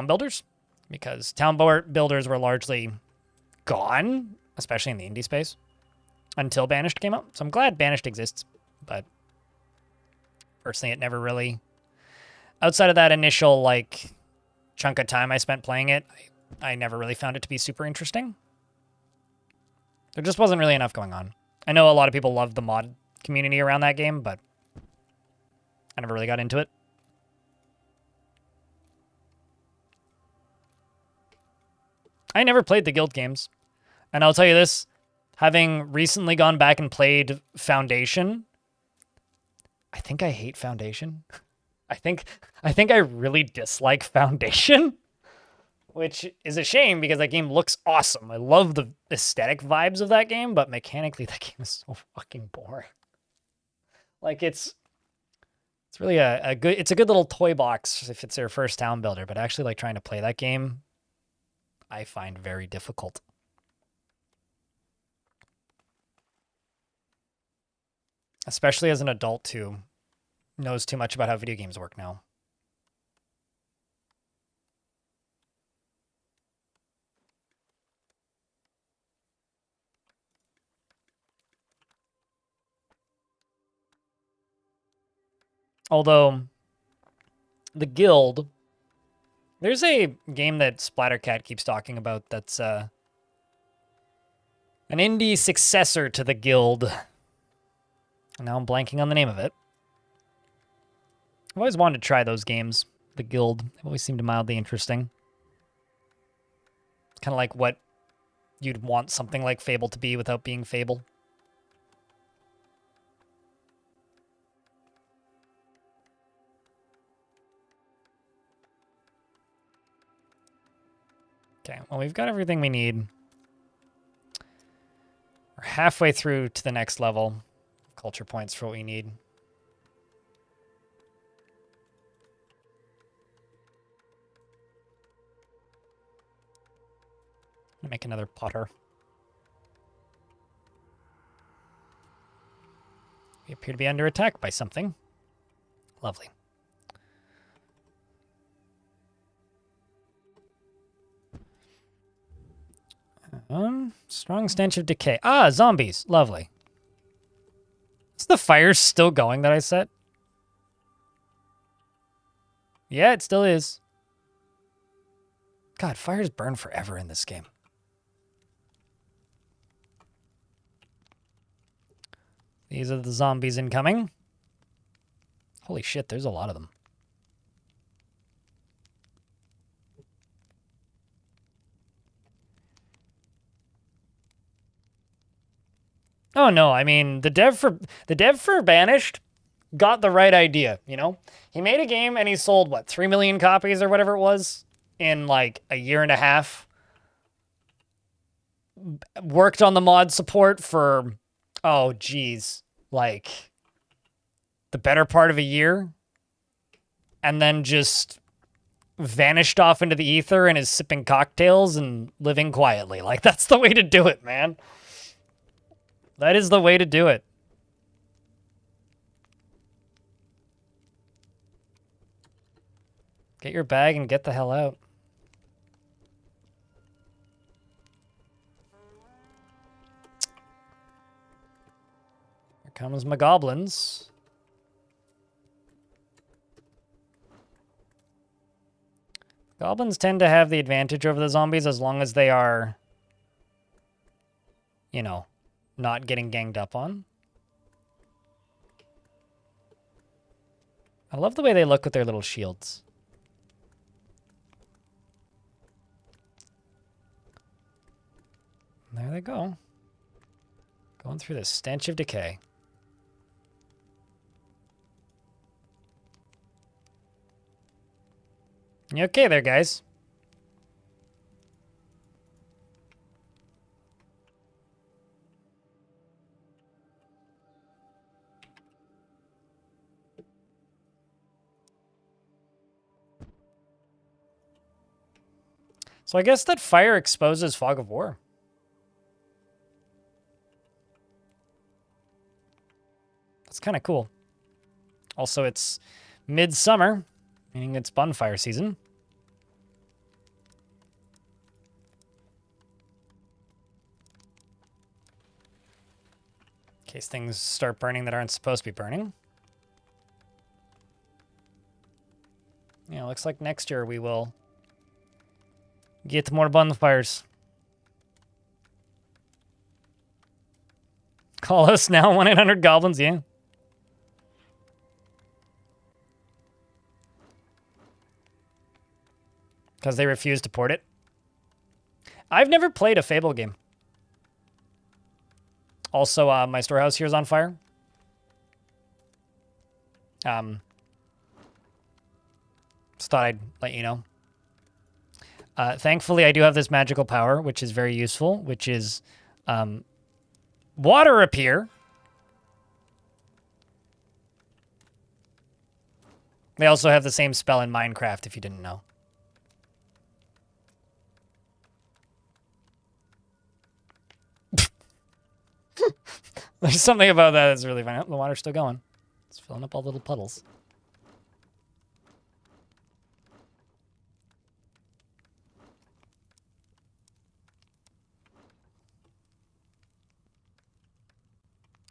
Speaker 1: builders, because town builders were largely gone, especially in the indie space, until Banished came out. So I'm glad Banished exists, but personally, it never really, outside of that initial like chunk of time I spent playing it, I never really found it to be super interesting. There just wasn't really enough going on. I know a lot of people love the mod community around that game, but I never really got into it. I never played the guild games. And I'll tell you this, having recently gone back and played Foundation, I think I hate Foundation. I think I really dislike Foundation. which is a shame because that game looks awesome. I love the aesthetic vibes of that game, but mechanically that game is so fucking boring. Like it's really a good, it's a good little toy box if it's your first town builder, but actually like trying to play that game, I find very difficult. Especially as an adult who knows too much about how video games work now. Although, the Guild, there's a game that Splattercat keeps talking about that's an indie successor to the Guild. And now I'm blanking on the name of it. I've always wanted to try those games, the Guild. They always seemed mildly interesting. It's kind of like what you'd want something like Fable to be without being Fable. Okay, well, we've got everything we need. We're halfway through to the next level. Culture points for what we need. Make another potter. We appear to be under attack by something. Lovely. Strong stench of decay. Ah, zombies. Lovely. Is the fire still going that I set? Yeah, it still is. God, fires burn forever in this game. These are the zombies incoming. Holy shit, there's a lot of them. Oh no, I mean the dev for Banished got the right idea, you know? He made a game and he sold what, 3 million copies or whatever it was in like a year and a half. Worked on the mod support for oh geez, like the better part of a year. And then just vanished off into the ether and is sipping cocktails and living quietly. Like that's the way to do it, man. That is the way to do it. Get your bag and get the hell out. Here comes my goblins. Goblins tend to have the advantage over the zombies as long as they are, you know, not getting ganged up on. I love the way they look with their little shields. There they go. Going through the stench of decay. You okay there, guys? So I guess that fire exposes Fog of War. That's kind of cool. Also, it's midsummer, meaning it's bonfire season. In case things start burning that aren't supposed to be burning. Yeah, looks like next year we will get more bonfires. Call us now, 1-800-GOBLINS, yeah. Because they refuse to port it. I've never played a Fable game. Also, my storehouse here is on fire. Just thought I'd let you know. Thankfully, I do have this magical power, which is very useful, which is water appear. They also have the same spell in Minecraft, if you didn't know. There's something about that that's really funny. Oh, the water's still going. It's filling up all the little puddles.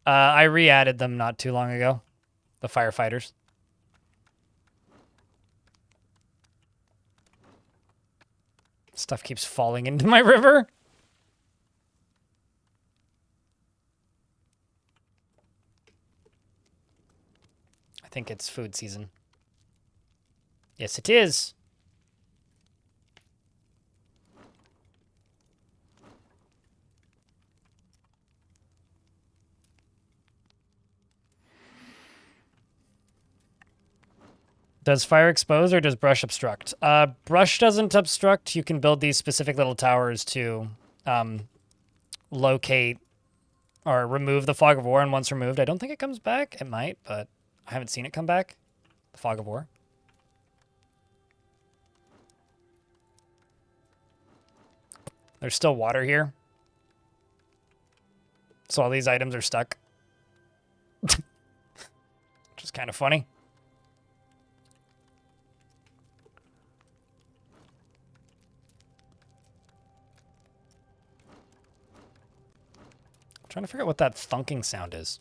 Speaker 1: I re-added them not too long ago. The firefighters. Stuff keeps falling into my river. I think it's food season. Yes, it is. Does fire expose or does brush obstruct? Brush doesn't obstruct. You can build these specific little towers to locate or remove the fog of war, and once removed, I don't think it comes back. It might, but I haven't seen it come back. The fog of war. There's still water here. So all these items are stuck. Which is kind of funny. I'm trying to figure out what that thunking sound is.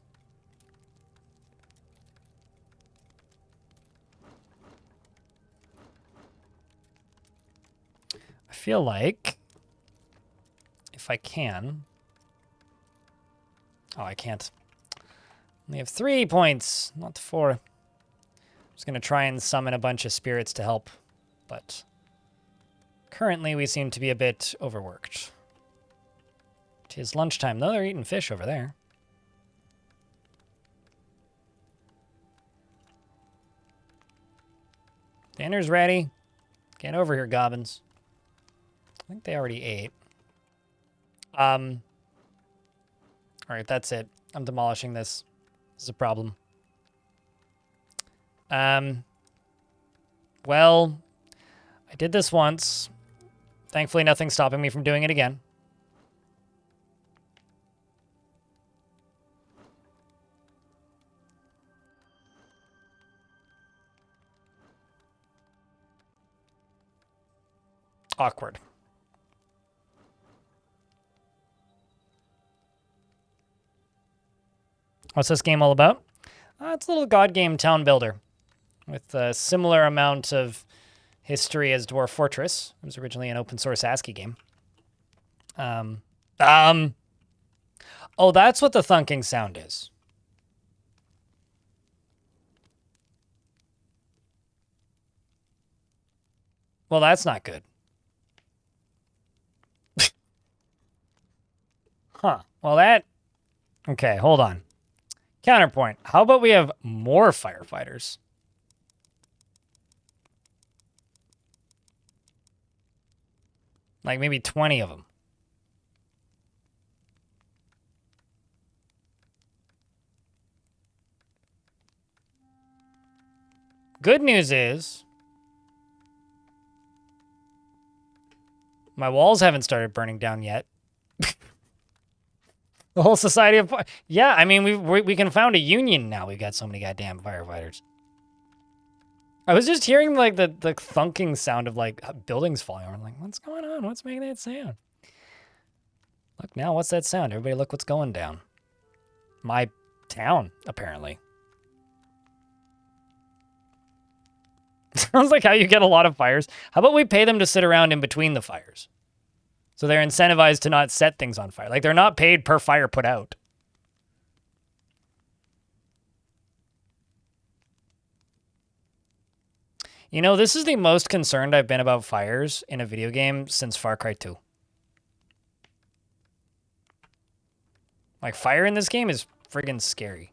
Speaker 1: I feel like if I can... Oh, I can't. Only have 3 points, not 4. I'm just going to try and summon a bunch of spirits to help, but currently we seem to be a bit overworked. 'Tis lunchtime, though. They're eating fish over there. Dinner's ready. Get over here, goblins. I think they already ate. All right, that's it. I'm demolishing this. This is a problem. Well, I did this once. Thankfully, nothing's stopping me from doing it again. Awkward. What's this game all about? It's a little god game town builder with a similar amount of history as Dwarf Fortress. It was originally an open source ASCII game. Oh, that's what the thunking sound is. Well, that's not good. Huh. Well, that... Okay, hold on. Counterpoint. How about we have more firefighters? Like maybe 20 of them. Good news is my walls haven't started burning down yet. The whole society of... Yeah, I mean, we can found a union now. We've got so many goddamn firefighters. I was just hearing, like, the thunking sound of, like, buildings falling over. I'm like, what's going on? What's making that sound? Look now, what's that sound? Everybody look what's going down. My town, apparently. Sounds like how you get a lot of fires. How about we pay them to sit around in between the fires? So they're incentivized to not set things on fire. Like, they're not paid per fire put out. You know, this is the most concerned I've been about fires in a video game since Far Cry 2. Like, fire in this game is friggin' scary.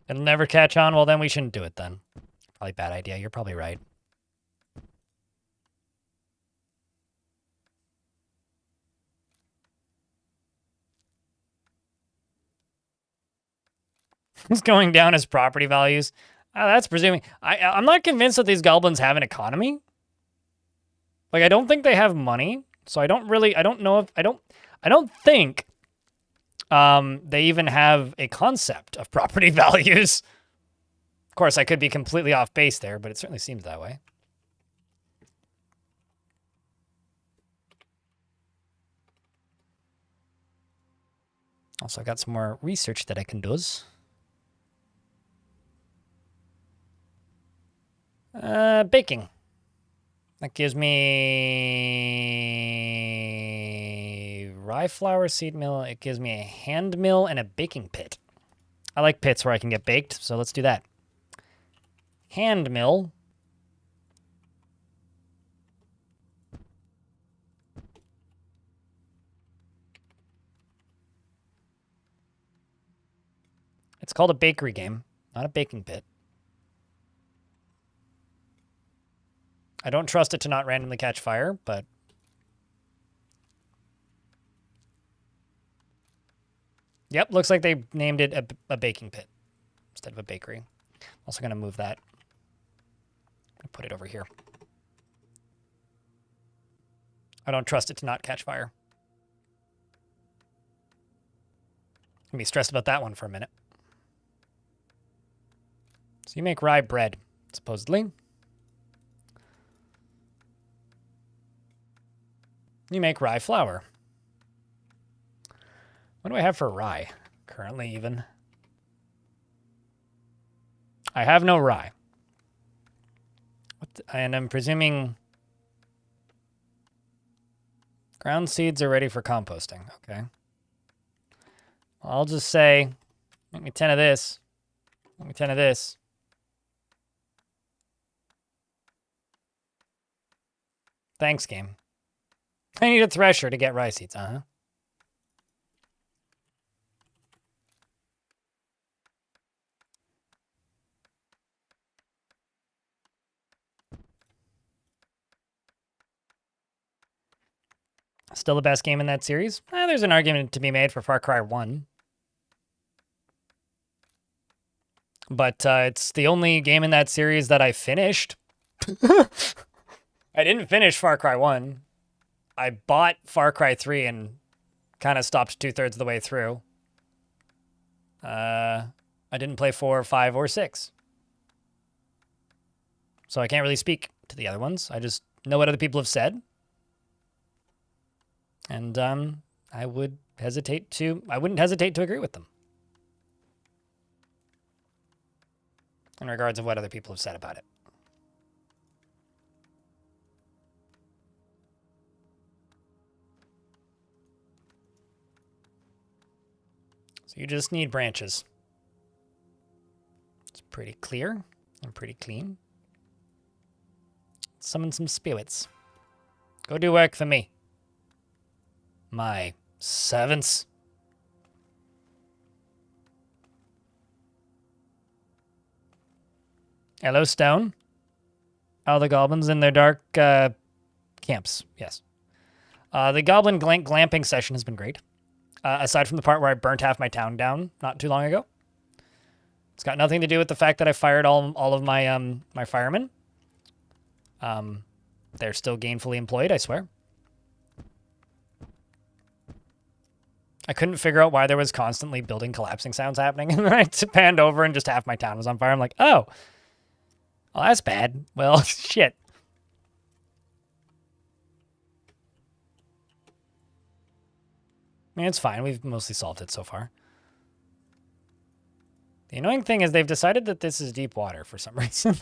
Speaker 1: It'll never catch on. Well, then we shouldn't do it then. Probably bad idea. You're probably right. It's going down as property values. That's presuming. I'm not convinced that these goblins have an economy. Like, I don't think they have money. So I don't know if, I don't think they even have a concept of property values. Of course, I could be completely off base there, but it certainly seems that way. Also, I got some more research that I can do. Baking. That gives me rye flour seed mill. It gives me a hand mill and a baking pit. I like pits where I can get baked, so let's do that. Hand mill. It's called a bakery game, not a baking pit. I don't trust it to not randomly catch fire, but... Yep, looks like they named it a baking pit instead of a bakery. I'm also going to move that. I'm going to put it over here. I don't trust it to not catch fire. I'm going to be stressed about that one for a minute. So you make rye bread, supposedly. You make rye flour. What do I have for rye currently even? I have no rye. And I'm presuming ground seeds are ready for composting. Okay. I'll just say, make me 10 of this. Make me 10 of this. Thanks, game. I need a thresher to get rye seeds. Uh-huh. Still the best game in that series? There's an argument to be made for Far Cry 1. But it's the only game in that series that I finished. I didn't finish Far Cry 1. I bought Far Cry 3 and kind of stopped 2/3 of the way through. I didn't play 4, 5, or 6. So I can't really speak to the other ones. I just know what other people have said. And I wouldn't hesitate to agree with them. In regards of what other people have said about it. So you just need branches. It's pretty clear and pretty clean. Summon some spirits. Go do work for me. My servants. Hello, Stone. Oh, the goblins in their dark camps. Yes. The goblin glamping session has been great. Aside from the part where I burnt half my town down not too long ago. It's got nothing to do with the fact that I fired all of my my firemen. They're still gainfully employed, I swear. I couldn't figure out why there was constantly building collapsing sounds happening. And then I panned over and just half my town was on fire. I'm like, oh, well, that's bad. Well, shit. I mean, it's fine. We've mostly solved it so far. The annoying thing is they've decided that this is deep water for some reason.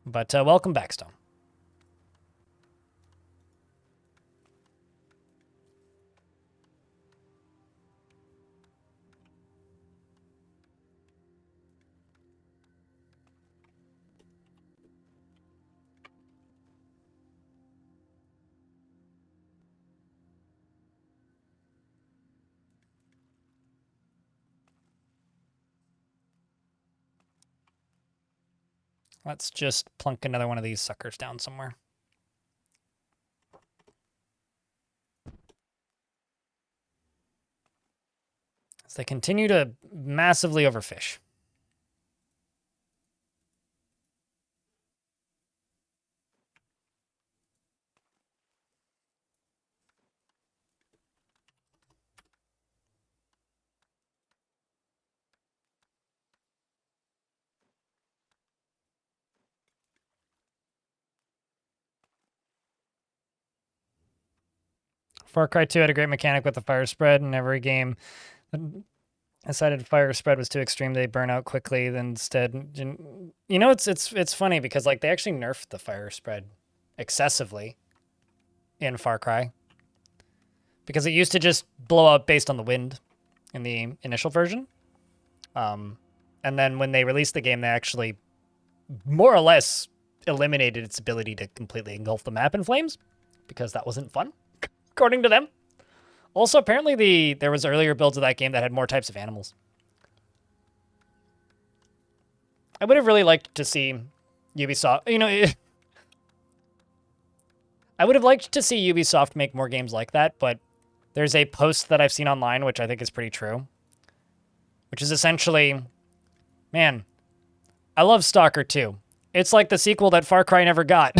Speaker 1: But welcome back, Stone. Let's just plunk another one of these suckers down somewhere. As they continue to massively overfish. Far Cry 2 had a great mechanic with the fire spread in every game. Decided fire spread was too extreme, they burn out quickly. Then instead, you know, it's funny because like they actually nerfed the fire spread excessively in Far Cry because it used to just blow up based on the wind in the initial version. And then when they released the game, they actually more or less eliminated its ability to completely engulf the map in flames because that wasn't fun, according to them. Also, apparently there was earlier builds of that game that had more types of animals. I would have really liked to see Ubisoft, you know, I would have liked to see Ubisoft make more games like that, but there's a post that I've seen online, which I think is pretty true, which is essentially, man, I love Stalker 2. It's like the sequel that Far Cry never got.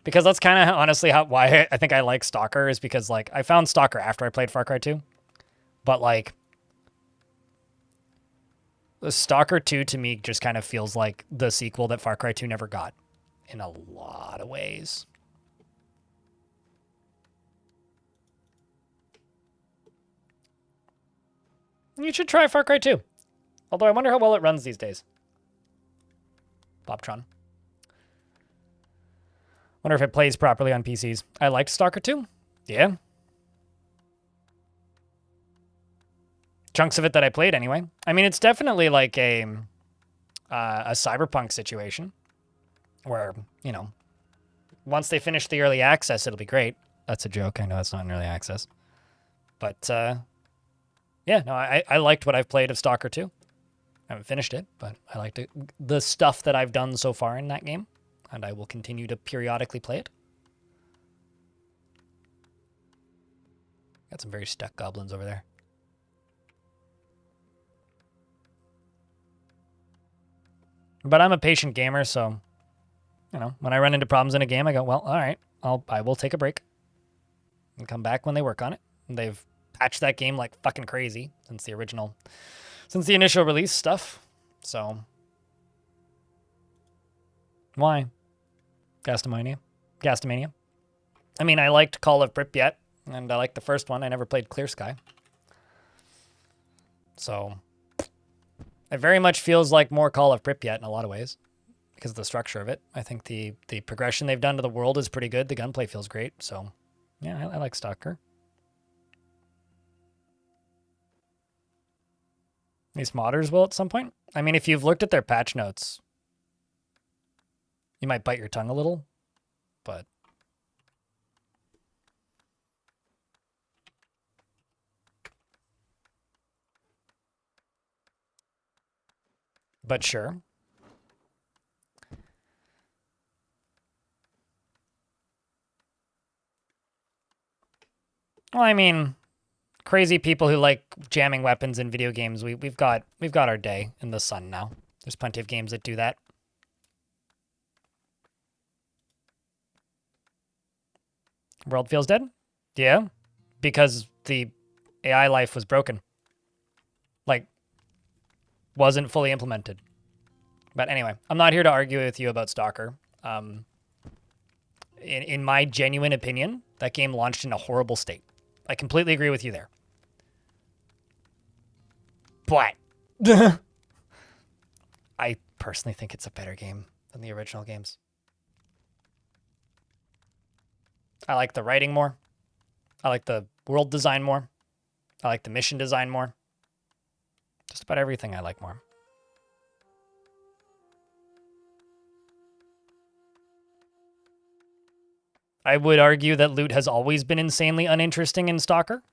Speaker 1: Because that's kind of honestly why I think I like Stalker is because like I found Stalker after I played Far Cry 2. But like the Stalker 2 to me just kind of feels like the sequel that Far Cry 2 never got in a lot of ways. You should try Far Cry 2. Although I wonder how well it runs these days. Bobtron. Wonder if it plays properly on PCs. I liked Stalker 2. Yeah. Chunks of it that I played anyway. I mean, it's definitely like a cyberpunk situation where, you know, once they finish the early access, it'll be great. That's a joke. I know it's not in early access. But, yeah, no, I liked what I've played of Stalker 2. I haven't finished it, but I liked it. The stuff that I've done so far in that game. And I will continue to periodically play it. Got some very stuck goblins over there. But I'm a patient gamer, so, you know, when I run into problems in a game, I go, well, all right, I will take a break and come back when they work on it. And they've patched that game like fucking crazy since the initial release stuff. So, why? Gastomania. I mean, I liked Call of Pripyat, and I liked the first one. I never played Clear Sky. So, it very much feels like more Call of Pripyat in a lot of ways because of the structure of it. I think the progression they've done to the world is pretty good. The gunplay feels great. So, yeah, I like Stalker. These modders will at some point. I mean, if you've looked at their patch notes, you might bite your tongue a little, but sure. Well, I mean, crazy people who like jamming weapons in video games, we've got our day in the sun now. There's plenty of games that do that. World feels dead? Yeah, because the AI life was broken. Like, wasn't fully implemented. But anyway, I'm not here to argue with you about Stalker. In my genuine opinion, that game launched in a horrible state. I completely agree with you there. But I personally think it's a better game than the original games. I like the writing more. I like the world design more. I like the mission design more. Just about everything I like more. I would argue that loot has always been insanely uninteresting in Stalker.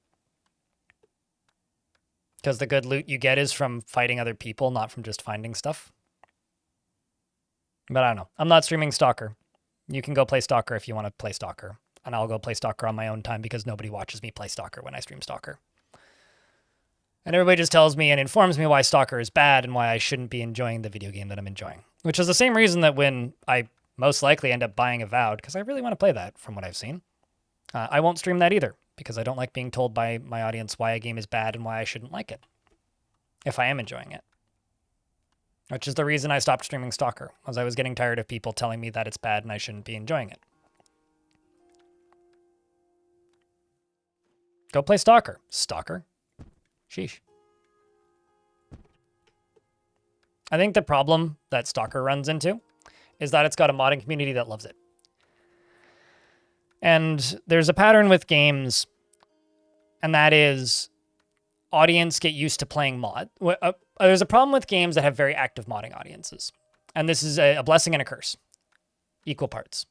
Speaker 1: Because the good loot you get is from fighting other people, not from just finding stuff. But I don't know. I'm not streaming Stalker. You can go play Stalker if you want to play Stalker. And I'll go play Stalker on my own time because nobody watches me play Stalker when I stream Stalker. And everybody just tells me and informs me why Stalker is bad and why I shouldn't be enjoying the video game that I'm enjoying. Which is the same reason that when I most likely end up buying Avowed, because I really want to play that from what I've seen, I won't stream that either, because I don't like being told by my audience why a game is bad and why I shouldn't like it, if I am enjoying it. Which is the reason I stopped streaming Stalker, was I was getting tired of people telling me that it's bad and I shouldn't be enjoying it. Go play Stalker. Stalker. Sheesh. I think the problem that Stalker runs into is that it's got a modding community that loves it. And there's a pattern with games, and that is audience get used to playing mod. There's a problem with games that have very active modding audiences. And this is a blessing and a curse. Equal parts.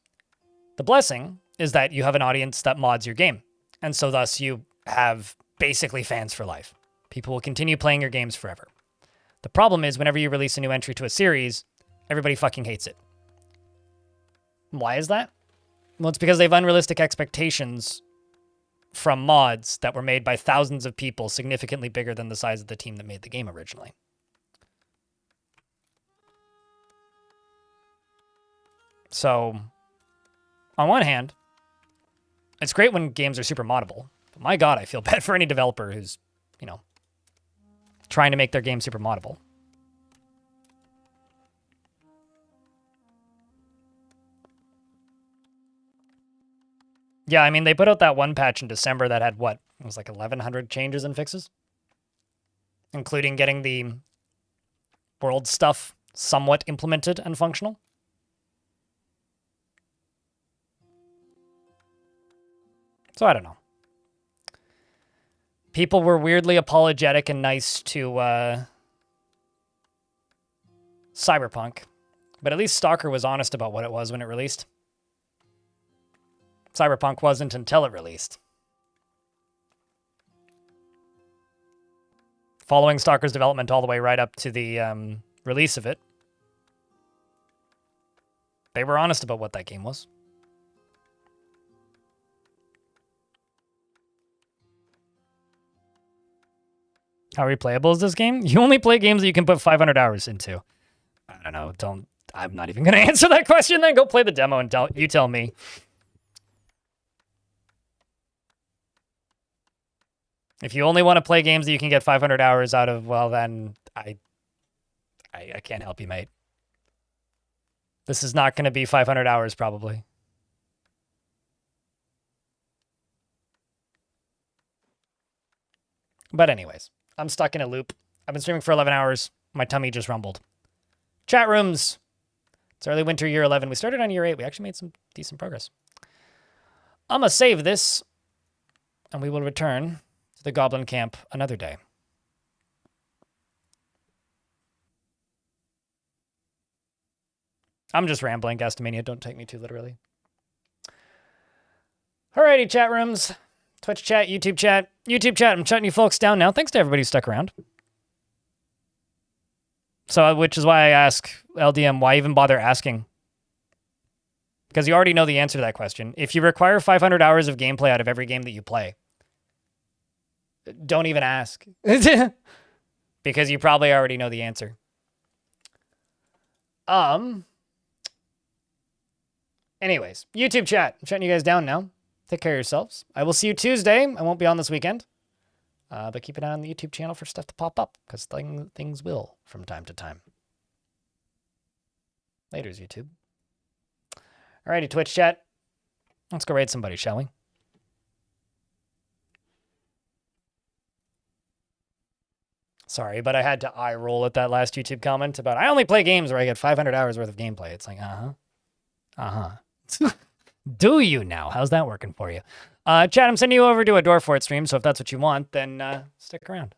Speaker 1: The blessing is that you have an audience that mods your game. And so thus you have basically fans for life. People will continue playing your games forever. The problem is whenever you release a new entry to a series, everybody fucking hates it. Why is that? Well, it's because they have unrealistic expectations from mods that were made by thousands of people significantly bigger than the size of the team that made the game originally. So, on one hand, it's great when games are super moddable. But my God, I feel bad for any developer who's, trying to make their game super moddable. Yeah, I mean, they put out that one patch in December that had what? It was like 1,100 changes and fixes? Including getting the world stuff somewhat implemented and functional. So I don't know. People were weirdly apologetic and nice to Cyberpunk. But at least Stalker was honest about what it was when it released. Cyberpunk wasn't until it released. Following Stalker's development all the way right up to the release of it, they were honest about what that game was. How replayable is this game? You only play games that you can put 500 hours into. I don't know. I'm not even going to answer that question then. Go play the demo and you tell me. If you only want to play games that you can get 500 hours out of, well, then I can't help you, mate. This is not going to be 500 hours, probably. But anyways, I'm stuck in a loop. I've been streaming for 11 hours. My tummy just rumbled. Chat rooms. It's early winter year 11. We started on year 8. We actually made some decent progress. I'm going to save this, and we will return to the Goblin camp another day. I'm just rambling, Gastamania. Don't take me too literally. Alrighty, chat rooms. Twitch chat, YouTube chat. YouTube chat, I'm shutting you folks down now. Thanks to everybody who stuck around. So, which is why I ask LDM, why even bother asking? Because you already know the answer to that question. If you require 500 hours of gameplay out of every game that you play, don't even ask. Because you probably already know the answer. Anyways, YouTube chat. I'm shutting you guys down now. Take care of yourselves. I will see you Tuesday. I won't be on this weekend. But keep an eye on the YouTube channel for stuff to pop up, because things will from time to time. Laters, YouTube. Alrighty, Twitch chat. Let's go raid somebody, shall we? Sorry, but I had to eye roll at that last YouTube comment about I only play games where I get 500 hours worth of gameplay. It's like, Do you now? How's that working for you? Chat, I'm sending you over to a Door for It stream, so if that's what you want, then stick around.